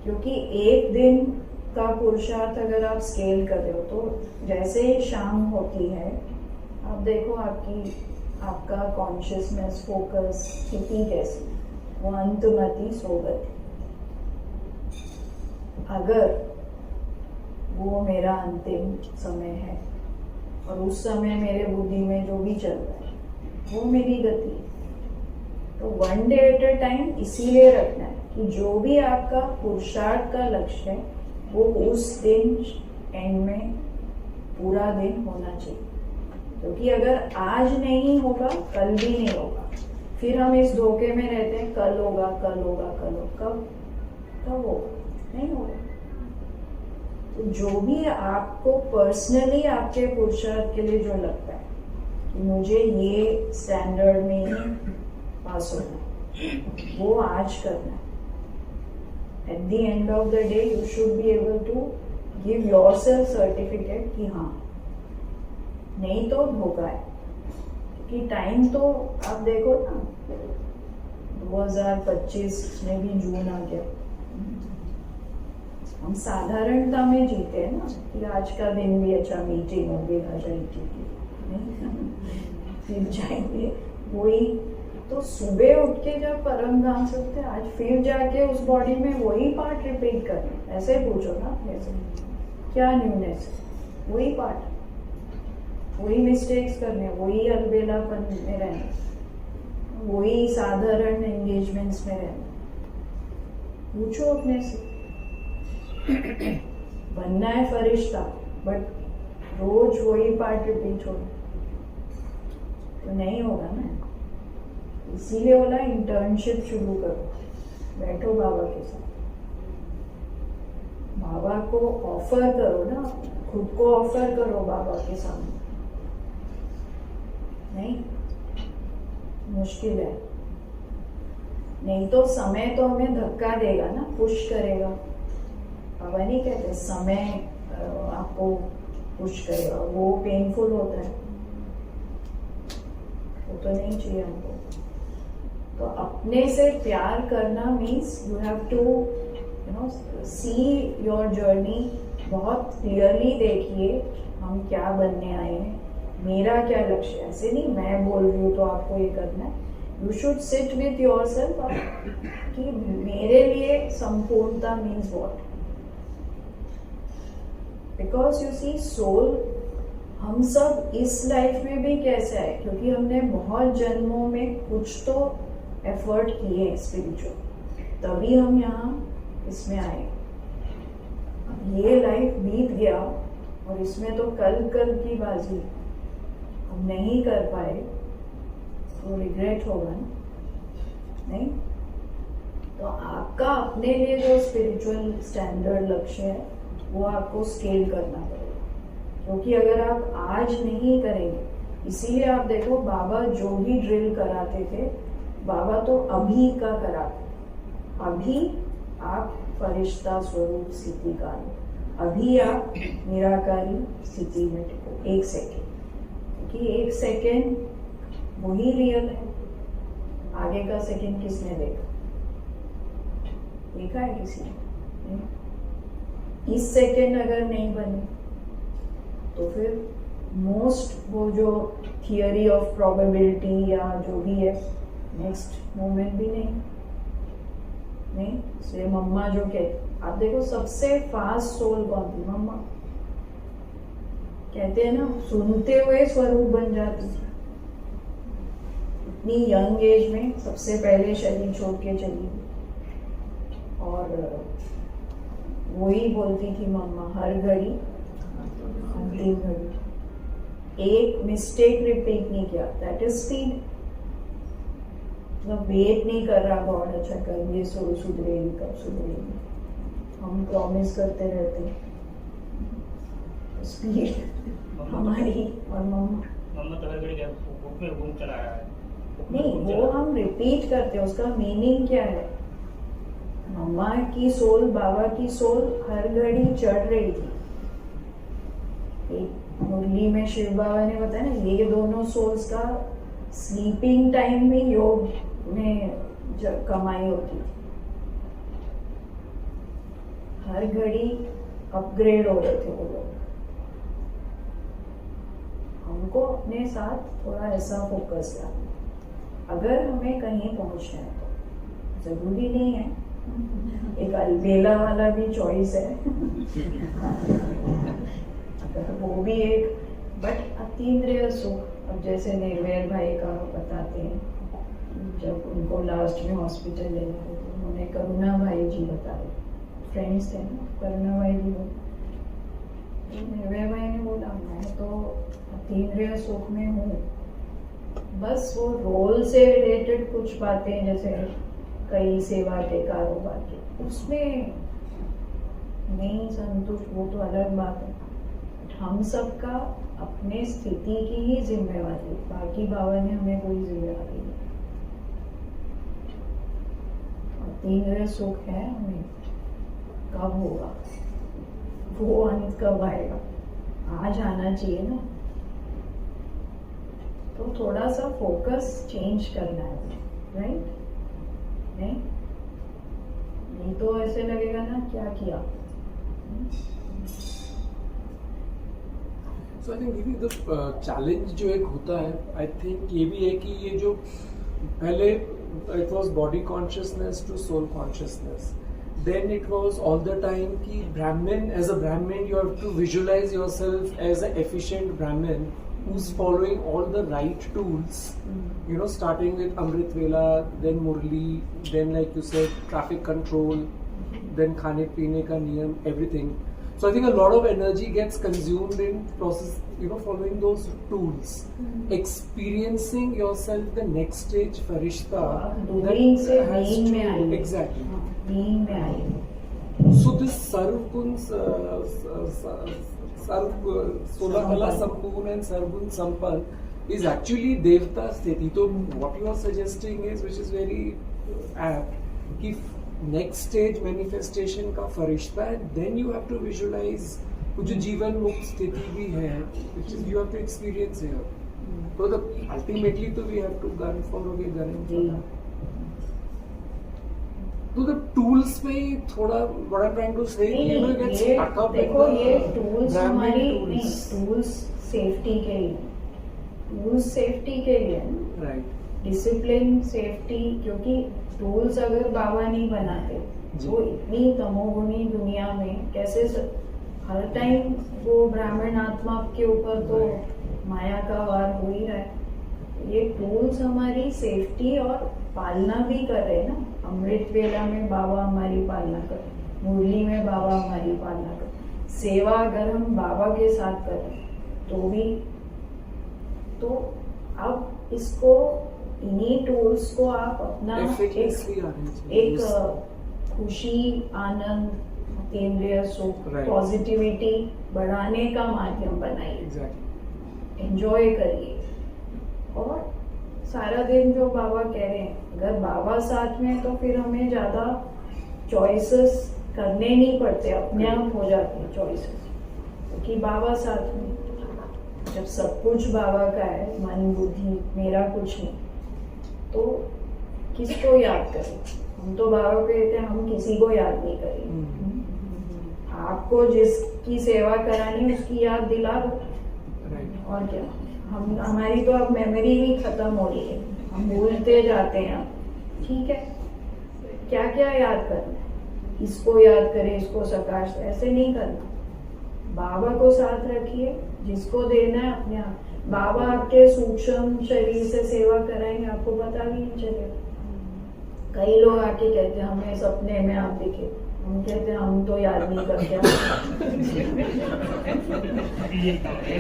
क्योंकि एक दिन का पुरुषार्थ अगर आप स्केल कर रहे हो, तो जैसे ही शाम होती है, आप देखो आपका कॉन्शियसनेस फोकस स्थिति कैसी, वो अंतमति सोगति। अगर वो मेरा अंतिम समय है और उस समय मेरे बुद्धि में जो भी चल रहा है वो मेरी गति है, तो one day at a time इसीलिए रखना है कि जो भी आपका पुरुषार्थ का लक्ष्य है वो उस दिन एंड में पूरा दिन होना चाहिए। क्योंकि अगर आज नहीं होगा कल भी नहीं होगा, फिर हम इस धोखे में रहते हैं, कल होगा कल होगा कल होगा, कब होगा? नहीं होगा। तो जो भी आपको पर्सनली आपके पुरुषार्थ के लिए जो लगता है कि मुझे ये स्टैंडर्ड में ही पास होना है, वो आज करना है। At the end of the day, you should be able to give yourself certificate कि हाँ, नहीं तो धोखा है। क्योंकि टाइम तो आप देखो ना, 2025 में भी जून आ गया। हम साधारणता में जीते हैं ना, कि आज का दिन भी अच्छा, मीटिंग होगी, फिर जाएंगे वही। तो सुबह उठ के जब परम धाम से उठते, आज फिर जाके उस बॉडी में वही पार्ट रिपीट करना, ऐसे पूछो ना अपने से, क्या न्यूनेस है? वही पार्ट, वही मिस्टेक्स करने, वही अलबेलापन में रहना, वही साधारण एंगेजमेंट्स में रहना। पूछो अपने से, बनना है फरिश्ता, बट रोज वही पार्ट रिपीट हो तो नहीं होगा ना। इसीलिए बोला इंटर्नशिप शुरू करो, बैठो बाबा के साथ, बाबा को ऑफर करो ना, खुद को ऑफर करो बाबा के सामने। नहीं, मुश्किल है। नहीं तो समय तो हमें धक्का देगा ना, पुश करेगा। बाबा नहीं कहते समय आपको पुश करेगा, वो पेनफुल होता है, वो तो नहीं चाहिए हमको। तो अपने से प्यार करना means you have to see your journey, बहुत क्लियरली देखिए हम क्या बनने आए हैं, मेरा क्या लक्ष्य है। ऐसे नहीं मैं बोल रही हूँ तो आपको ये करना है। You should sit with yourself कि मेरे लिए संपूर्णता means what. Because you see soul, हम सब इस लाइफ में भी कैसे आए, क्योंकि हमने बहुत जन्मों में कुछ तो एफर्ट किए स्पिरिचुअल, तभी हम यहाँ इसमें आए। ये लाइफ बीत गया और इसमें तो कल की बाजी हम नहीं कर पाए तो रिग्रेट होगा ना, नहीं? तो आपका अपने लिए जो स्पिरिचुअल स्टैंडर्ड लक्ष्य है वो आपको स्केल करना पड़ेगा, क्योंकि अगर आप आज नहीं करेंगे, इसीलिए आप देखो बाबा जो भी ड्रिल कराते थे, बाबा तो अभी का कराते। अभी आप फरिश्ता स्वरूप स्थिति का, अभी आप निराकारी स्थिति में टिको, 1 सेकेंड। क्योंकि एक सेकेंड वही रियल है, आगे का सेकेंड किसने देखा है किसी ने? नहीं। इस सेकेंड अगर नहीं बने तो फिर मोस्ट वो जो थियरी ऑफ प्रोबेबिलिटी या जो भी है नेक्स्ट मोमेंट भी नहीं। इसलिए मम्मा जो कहते, आप देखो सबसे फास्ट सोल कौन थी? मम्मा। कहते हैं ना, सुनते हुए स्वरूप बन जाती थी। इतनी यंग एज में सबसे पहले शरीर छोड़ के चली और वही बोलती थी मम्मा हर घड़ी अंतिम घड़ी। एक मिस्टेक रिपीट नहीं किया, दैट इज स्पीड। मतलब वेट नहीं कर रहा गॉड अच्छा कर ये सुधरेगी कब सुधरेगी, हम प्रॉमिस करते रहते हैं। स्पीड हमारी और मम्मा तो हर घड़ी बुक में घूम चला रहा है। नहीं, वो हम रिपीट करते हैं, उसका मीनिंग क्या है? मम्मा की सोल बाबा की सोल हर घड़ी चढ़ रही थी। एक मुरली में शिव बाबा ने बताया ना, ये दोनों सोल्स का स्लीपिंग टाइम में योग में कमाई होती थी। हर घड़ी अपग्रेड हो रहे थे वो लोग। हमको अपने साथ थोड़ा ऐसा फोकस करना, अगर हमें कहीं पहुंचना है तो जरूरी नहीं है, एक अलबेला वाला भी चॉइस है वो भी एक, बट अतीन्द्रिय सुख। अब जैसे निर्वैर भाई का बताते हैं, जब उनको लास्ट में हॉस्पिटल लेना हो तो उन्होंने करुणा भाई जी बताए, फ्रेंड्स थे ना, करुणा भाई जी निर्वैर भाई ने बोला मैं तो अतीन्द्रिय सुख में हूँ, बस वो रोल से रिलेटेड कुछ बातें जैसे कई सेवा के कारोबार के उसमें नहीं संतुष्ट, वो तो अलग बात है। हम सबका अपने स्थिति की ही जिम्मेवारी, बाकी बाबा ने हमें कोई जिम्मेवारी नहीं। अतीन्द्रिय सुख है हमें, कब होगा वो, अंत कब आएगा, आज आना चाहिए ना। तो थोड़ा सा फोकस चेंज करना है, राइट? नहीं तो ऐसे लगेगा ना क्या किया। सो आई थिंक दीदी द चैलेंज जो एक होता है, आई थिंक ये भी है कि ये जो पहले it was body consciousness to soul consciousness, then it was all the time ki Brahmin, as a Brahmin you have to visualize yourself as an efficient Brahmin who's following all the right tools, you know, starting with Amrit Vela, then Murli, then like you said traffic control, then khane peene ka niyam, everything. So I think a lot of energy gets consumed in process, you know, following those tools. Experiencing yourself the next stage farishta, doing se has being to- mein aaye, exactly. being mein aaye. So this Sarvgun, Sola Kala Sampurn and Sarvgun Sampan is actually Devta Sthiti. So what you are suggesting is, which is very apt, कि next stage manifestation का फरिश्ता है, then you have to visualize वो जो जीवन मुक्त स्थिति भी है, which is you have to experience here. So the ultimately तो we have to gun follow gun. तो the tools में थोड़ा what I'm trying to say, you know, get stuck up with देखो ये the टूल्स Brahmin हमारी tools. टूल्स सेफ्टी के लिए, टूल्स सेफ्टी के लिए, Right. डिसिप्लिन सेफ्टी, क्योंकि टूल्स अगर बाबा नहीं बनाते वो इतनी तमोगुनी दुनिया में कैसे हर टाइम वो ब्राह्मण आत्मा के ऊपर तो माया का वार हो ही रहा है। ये टूल्स हमारी सेफ्टी और पालना भी कर रहे हैं ना। अमृत वेला में बाबा हमारी पालना कर, मुरली में बाबा हमारी पालना कर, सेवा अगर हम बाबा के साथ कर रहे हैं तो भी, तो अब इसको इन्हीं टूल्स को आप अपना एक खुशी, आनंद, अतीन्द्रिय सुख, पॉजिटिविटी बढ़ाने का माध्यम बनाइए, एंजॉय करिए। और सारा दिन जो बाबा कह रहे हैं, अगर बाबा साथ में तो फिर हमें ज्यादा चॉइसेस करने नहीं पड़ते, अपने आप हो जाते हैं चॉइसेस, क्योंकि बाबा साथ में। जब सब कुछ बाबा का है, मन बुद्धि मेरा कुछ नहीं, तो किसको याद करें? हम तो बाबा को कहते हैं हम किसी को याद नहीं करेंगे। आपको जिसकी सेवा करानी उसकी याद दिला दो, और क्या। हम हमारी तो अब मेमोरी भी खत्म हो रही है, हम भूलते जाते हैं। ठीक है, क्या क्या याद करना है, इसको याद करें, इसको सकाश, ऐसे नहीं करना। बाबा को साथ रखिए, जिसको देना है अपने आप। बाबा आपके सूक्ष्म शरीर से सेवा कराएंगे, आपको पता भी नहीं चलेगा। कई लोग आके कहते हैं हमें सपने में आप दिखे, हम कहते हैं हम तो याद नहीं करते,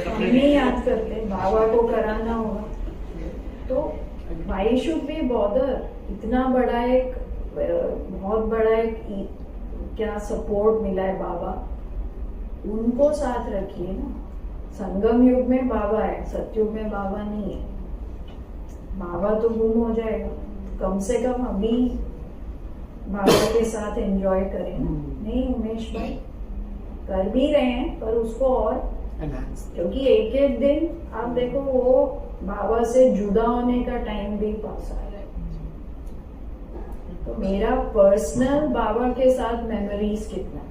हम नहीं याद करते, बाबा को कराना होगा। तो वाई शुड बी बॉदर, इतना बड़ा एक बहुत बड़ा एक क्या सपोर्ट मिला है बाबा, उनको साथ रखिए ना। संगम युग में बाबा है, सतयुग में बाबा नहीं है। बाबा तो गुम हो जाएगा, कम से कम अभी बाबा के साथ एंजॉय करें ना। नहीं उमेश भाई, कर भी रहे हैं, पर उसको और, क्योंकि एक एक दिन आप देखो वो बाबा से जुदा होने का टाइम भी पास आ रहा है। तो मेरा पर्सनल बाबा के साथ मेमोरीज कितना है।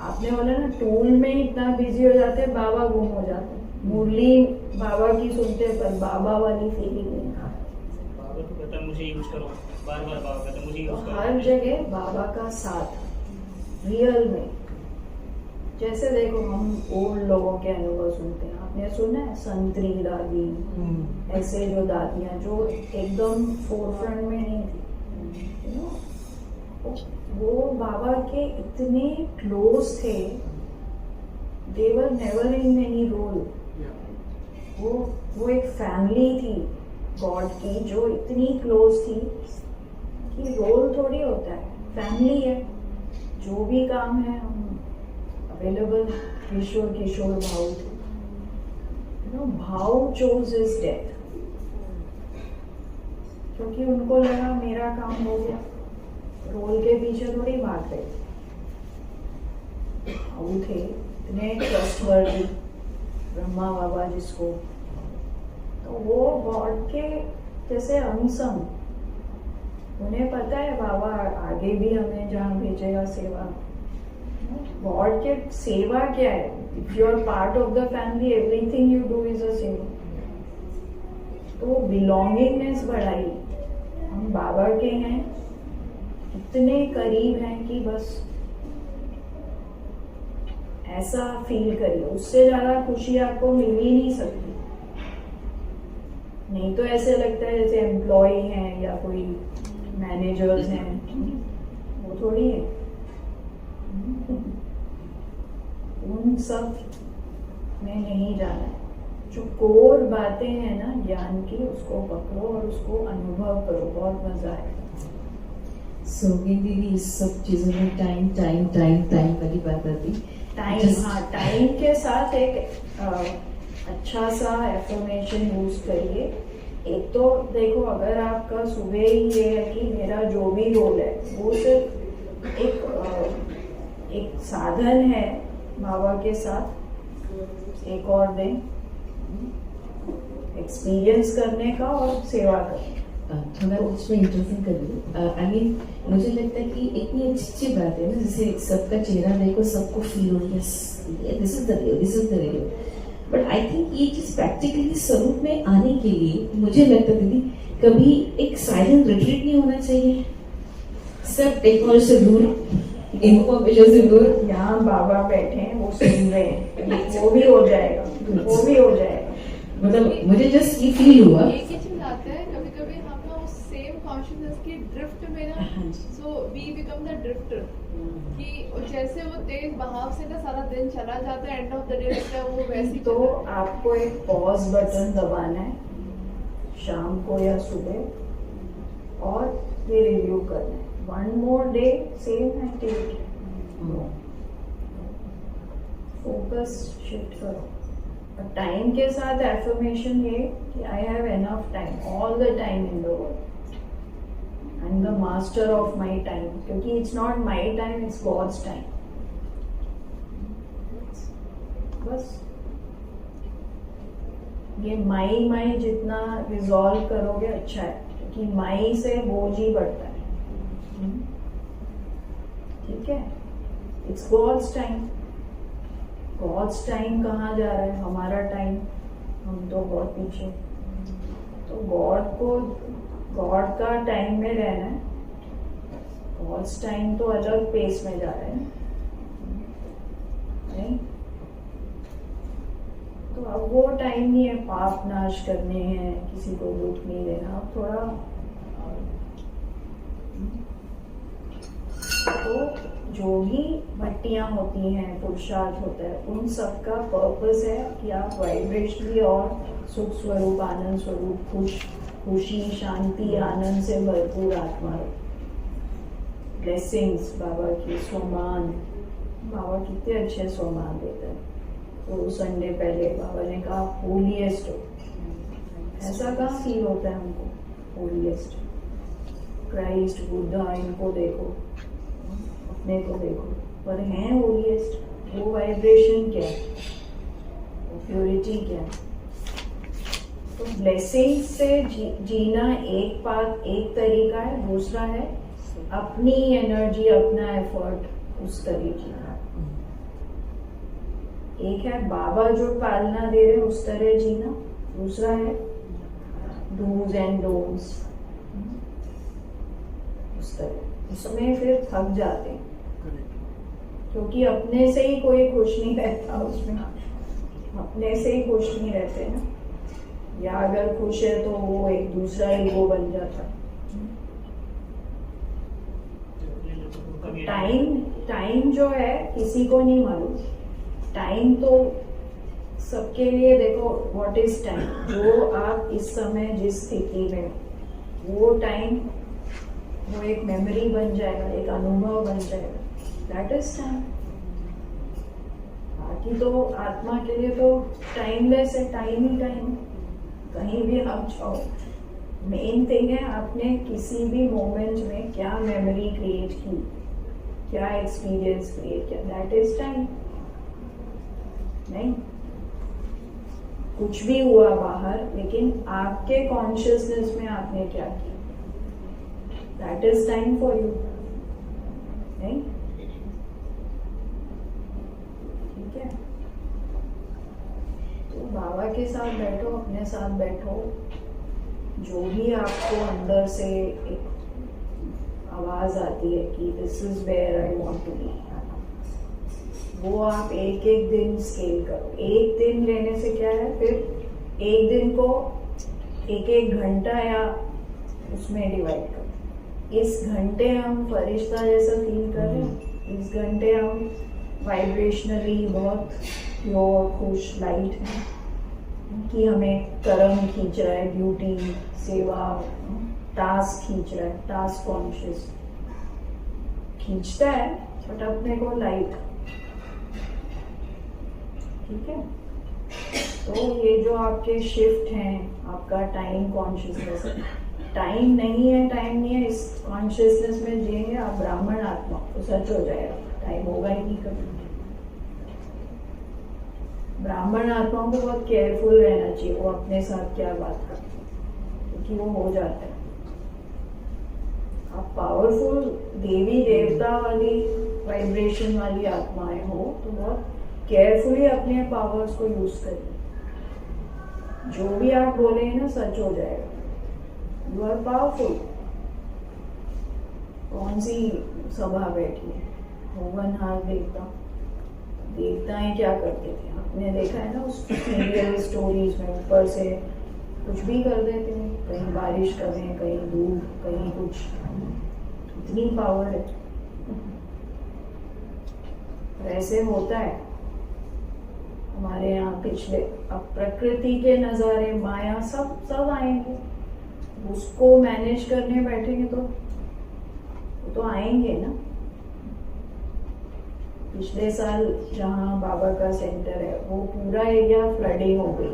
आपने बोला ना टूल में इतना बिजी हो जाते हैं, बाबा गुम हो जाते हैं। मुरली बाबा की सुनते हैं, पर बाबा वाली फीलिंग नहीं आती। बाबा तो कहता है मुझे यूज करो, बार बार बाबा कहता है मुझे यूज तो करो। हर जगह बाबा का साथ रियल में। जैसे देखो हम ओल्ड लोगों के अनुभव सुनते हैं, आपने सुना है संतरी दादी, ऐसे जो दादियां जो एकदम फोरफ्रंट में नहीं थी, you know, वो बाबा के इतने क्लोज थे, they were never in any role. वो एक फैमिली थी गॉड की, जो इतनी क्लोज थी कि रोल थोड़ी होता है, फैमिली है। जो भी काम है हम अवेलेबल। किशोर भाव थे, भाव चोज इज डेथ, क्योंकि उनको लगा मेरा काम हो गया, रोल के पीछे थोड़ी भाग रहे थे। भाव थे इतने ट्रस्टवर्दी, ब्रह्मा बाबा जिसको, तो वो गॉड के जैसे अनसंग। उन्हें पता है बाबा आगे भी हमें जहाँ भेजेगा सेवा। गॉड के सेवा क्या है? If you are part of the family, everything you do is a seva. तो बिलोंगिंगनेस बढ़ाई। हम बाबा के हैं, इतने करीब हैं कि बस ऐसा फील करिए। उससे ज्यादा खुशी आपको मिल ही नहीं सकती। नहीं तो ऐसे लगता है जैसे एम्प्लॉय हैं या कोई मैनेजर्स हैं, वो थोड़ी है। उन सब में नहीं जाना है। जो कोर बातें हैं ना ज्ञान की, उसको पकड़ो और उसको अनुभव करो, बहुत मजा आएगा। सोगी दीदी, इस सब चीजों में टाइम टाइम टाइम टाइम वाली बात आती। टाइम, हाँ, टाइम के साथ एक अच्छा सा एफर्मेशन यूज करिए। एक तो देखो, अगर आपका सुबह ही ये है कि मेरा जो भी रोल है वो सिर्फ एक साधन है बाबा के साथ, एक और दिन एक्सपीरियंस करने का और सेवा करने का। थोड़ा उसमें इंटरेस्टिंग कर लूँ। आई मीन मुझे लगता है कि इतनी अच्छी बात है ना, जैसे सबका चेहरा देखो, सबको फील हो, yes this is the real, this is the real. But I think ये चीज प्रैक्टिकली स्वरूप में आने के लिए मुझे लगता है दीदी, कभी एक साइलेंट रिट्रीट नहीं होना चाहिए? सब टेक्नोलॉजी से दूर, इन्फॉर्मेशन से दूर। यहाँ बाबा बैठे हैं, वो सुन रहे हैं, वो भी हो जाएगा, वो भी हो जाएगा। मतलब मुझे जस्ट ये फील हुआ। एक ही चीज आता है, कभी कभी हम ना उस सेम कॉन्शियसनेस के ड्रिफ्ट में ना, so we become the drifter, कि जैसे वो तेज बहाव से ना सारा दिन चला जाता है, एंड ऑफ द डे लगता है वो वैसी। तो आपको एक पॉज बटन दबाना है शाम को या सुबह, और ये रिव्यू करना है। 1 more day same activity, focus shift करो। और टाइम के साथ एफर्मेशन ये कि I have enough time, all the time in the world, I am the master of my time, क्योंकि it's not my time, it's God's time. बस ये माई जितना रिजॉल्व करोगे अच्छा है, क्योंकि माई से बोझ ही बढ़ता है। ठीक है, it's God's time. God's time कहाँ जा रहा है? हमारा टाइम, हम तो बहुत पीछे। तो गॉड का टाइम में रहना है। गॉड्स टाइम तो अलग पेस में जा रहा है, नहीं? तो अब वो टाइम नहीं है पाप नाश करने हैं, किसी को दुख नहीं देना। अब थोड़ा तो जो भी भट्टियां होती हैं, पुरुषार्थ होता है, उन सब का पर्पस है कि आप वाइब्रेशनली और सुख स्वरूप, आनंद स्वरूप, खुशी, शांति, आनंद से भरपूर आत्मा हो। ब्लेसिंग्स बाबा की, स्वमान, बाबा कितने अच्छे स्वमान देते हैं। तो संडे पहले बाबा ने कहा होलीएस्ट हो। ऐसा कहाँ फील होता है हमको? होलीएस्ट, क्राइस्ट, बुद्धा, इनको देखो, अपने को देखो, पर हैं होलीएस्ट। वो वाइब्रेशन क्या है? वो प्योरिटी क्या है? तो ब्लेसिंग से जीना एक तरीका है। दूसरा है अपनी एनर्जी, अपना एफर्ट उस तरह जीना। एक है बाबा जो पालना दे रहे उस तरह जीना, दूसरा है डूज एंड डोंट्स उस तरह। उसमें फिर थक जाते हैं, क्योंकि अपने से ही कोई खुश नहीं रहता उसमें, अपने से ही खुश नहीं रहते ना। या अगर खुश है तो वो एक दूसरा ईगो बन जाता। टाइम जो है किसी को नहीं मालूम। टाइम तो सबके लिए, देखो व्हाट इज टाइम, जो आप इस समय जिस स्थिति में, वो टाइम, वो एक मेमोरी बन जाएगा, एक अनुभव बन जाएगा, दैट इज टाइम। बाकी तो आत्मा के लिए तो टाइमलेस है, टाइम ही टाइम, कहीं भी आप जाओ। मेन थिंग है आपने किसी भी मोमेंट में क्या मेमोरी क्रिएट की, क्या एक्सपीरियंस क्रिएट किया, दैट इज टाइम। नहीं, कुछ भी हुआ बाहर, लेकिन आपके कॉन्शियसनेस में आपने क्या किया, that is time for you. नहीं, ठीक है। तो बाबा के साथ बैठो, अपने साथ बैठो, जो भी आपको अंदर से एक आवाज आती है कि this is where I want to be, वो आप एक एक दिन स्केल करो। एक दिन लेने से क्या है, फिर एक दिन को एक एक घंटा या उसमें डिवाइड करो। इस घंटे हम फरिश्ता जैसा फील कर रहे हैं, इस घंटे हम वाइब्रेशनली बहुत प्योर, खुश, लाइट है कि हमें कर्म खींच रहा है, ड्यूटी, सेवा, टास्क खींच रहा है, टास्क कॉन्शियस खींचता है, बट अपने को लाइट। ठीक है। तो ये जो आपके शिफ्ट हैं, आपका टाइम कॉन्शियसनेस, टाइम नहीं है, इस कॉन्शियसनेस में जिएंगे आप ब्राह्मण आत्मा, तो सच हो जाएगा, टाइम होगा ही नहीं कभी। ब्राह्मण आत्माओं को बहुत केयरफुल रहना चाहिए, वो अपने साथ क्या बात करते हैं, क्योंकि वो हो जाता है। आप पावरफुल देवी देवता वाली वाइब्रेशन वाली आत्माएं हो तो बहुत केयरफुली अपने पावर्स को यूज करिए। जो भी आप बोलेंगे ना सच हो जाएगा। You are powerful. कौन सी सभा बैठी है, होवनहार देवताएं क्या करते थे, आपने देखा है ना उस सीरियल स्टोरीज में, ऊपर से कुछ भी कर देते हैं, कहीं बारिश कर रहे हैं, कहीं धूप, कहीं कुछ, इतनी पावर है। ऐसे होता है हमारे यहाँ पिछले। अब प्रकृति के नजारे, माया, सब आएंगे, उसको मैनेज करने बैठेंगे तो आएंगे ना। पिछले साल जहाँ बाबा का सेंटर है वो पूरा एरिया फ्लडिंग हो गई,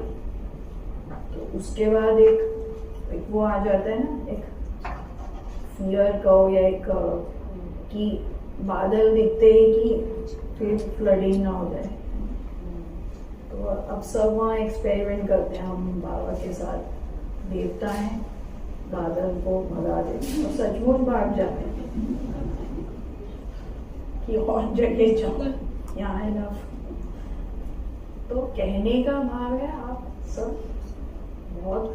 तो उसके बाद एक वो आ जाता है ना, एक फियर कहो या एक कि बादल दिखते ही कि फिर फ्लडिंग ना हो जाए। तो तो अब सब वहाँ एक्सपेरिमेंट करते हैं, हम बाबा के साथ देवता हैं, बादल को भगा देते हैं और सचमुच भाग जाते हैं कि और जगह जाओ, यहाँ इनफ। तो कहने का भाव है आप सब बहुत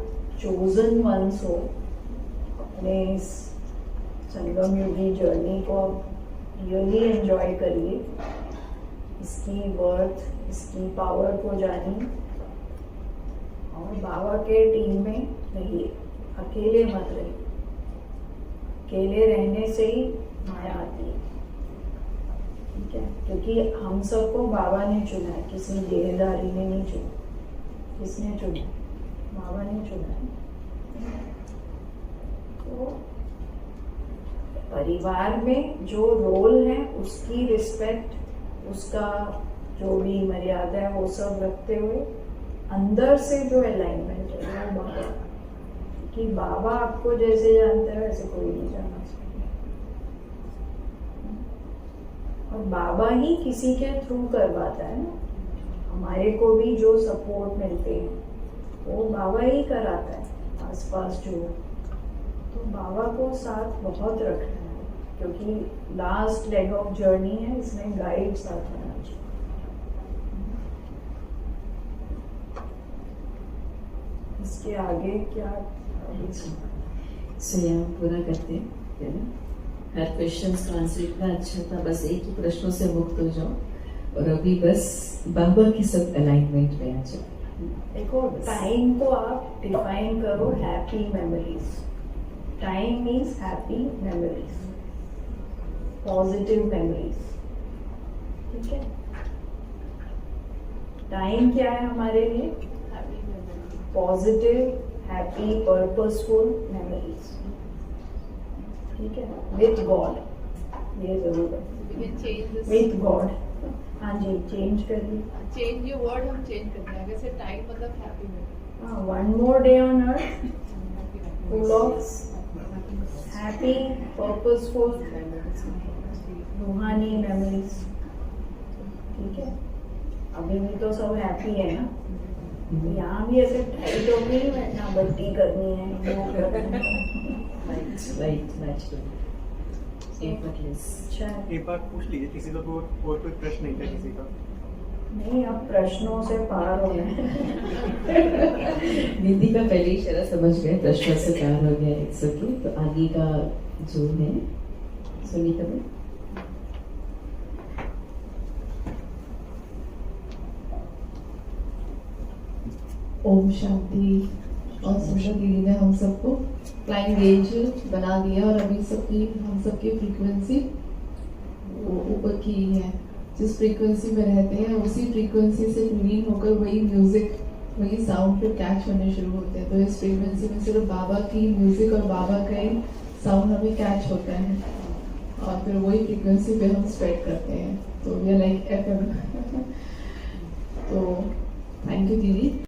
चोजन वंस हो, अपने इस संगम युगी जर्नी को रियली एंजॉय करिए, इसकी वर्थ, इसकी पावर को जानिए और बाबा के टीम में रहिए, अकेले मत रहिए। अकेले रहने से ही माया आती है, ठीक है? क्योंकि हम सबको बाबा ने चुना है, किसी देहदारी ने नहीं चुना। किसने चुना? बाबा ने चुना है। तो परिवार में जो रोल है उसकी रिस्पेक्ट, उसका जो भी मर्यादा है वो सब रखते हुए अंदर से जो अलाइनमेंट है वो बाबा, कि बाबा आपको जैसे जानता है वैसे कोई नहीं जाना सकता, और बाबा ही किसी के थ्रू करवाता है ना। हमारे को भी जो सपोर्ट मिलते हैं वो बाबा ही कराता है आसपास जो। तो बाबा को साथ बहुत रखना है, क्योंकि लास्ट लेग ऑफ जर्नी है, इसमें गाइड साथ होना चाहिए। इसके आगे क्या? सो यहाँ पूरा करते हैं ना? हर क्वेश्चन का आंसर इतना अच्छा था, बस एक ही प्रश्नों से मुक्त हो जाओ और अभी बस बाबा के सब अलाइनमेंट में आ जाओ। देखो, टाइम को आप डिफाइन करो happy memories. Time means happy memories, positive memories, ठीक है? टाइम क्या है हमारे लिए? पॉजिटिव, हैप्पी, पर्पसफुल मेमोरीज, ठीक है? विथ गॉड, ये जरूर है, विथ गॉड। हाँ जी, चेंज करिए, चेंज ये वर्ड हम चेंज करते हैं। जैसे टाइम मतलब हैप्पी में, हाँ, one more day on earth full of happy, purposeful, रूहानी मेमोरीज, ठीक है? अभी भी तो सब हैप्पी है ना, यहाँ भी ऐसे टाइट होके नहीं बैठना, बत्ती करनी है, वो करना है। अच्छा है। एक बार पूछ लीजिए, किसी का और कोई प्रश्न नहीं था किसी का? नहीं, अब प्रश्नों से पार हो गए। दीदी का पहले ही इशारा समझ गए, प्रश्नों से पार हो गया एक सबकी। तो आगे का जो है सुनीता में। ओम शांति। और सुंदर दीदी ने हम सबको फ्लाइंग रेंज बना दिया और अभी सबकी हम सबकी फ्रीक्वेंसी ऊपर की है। जिस फ्रीक्वेंसी में रहते हैं उसी फ्रीक्वेंसी से ट्यूनिंग होकर वही म्यूजिक, वही साउंड पे कैच होने शुरू होते हैं। तो इस फ्रीक्वेंसी में सिर्फ बाबा की म्यूजिक और बाबा का ही साउंड हमें कैच होता है और फिर वही फ्रीक्वेंसी पे हम स्प्रेड करते हैं। तो वी आर लाइक FM। तो थैंक यू दीदी।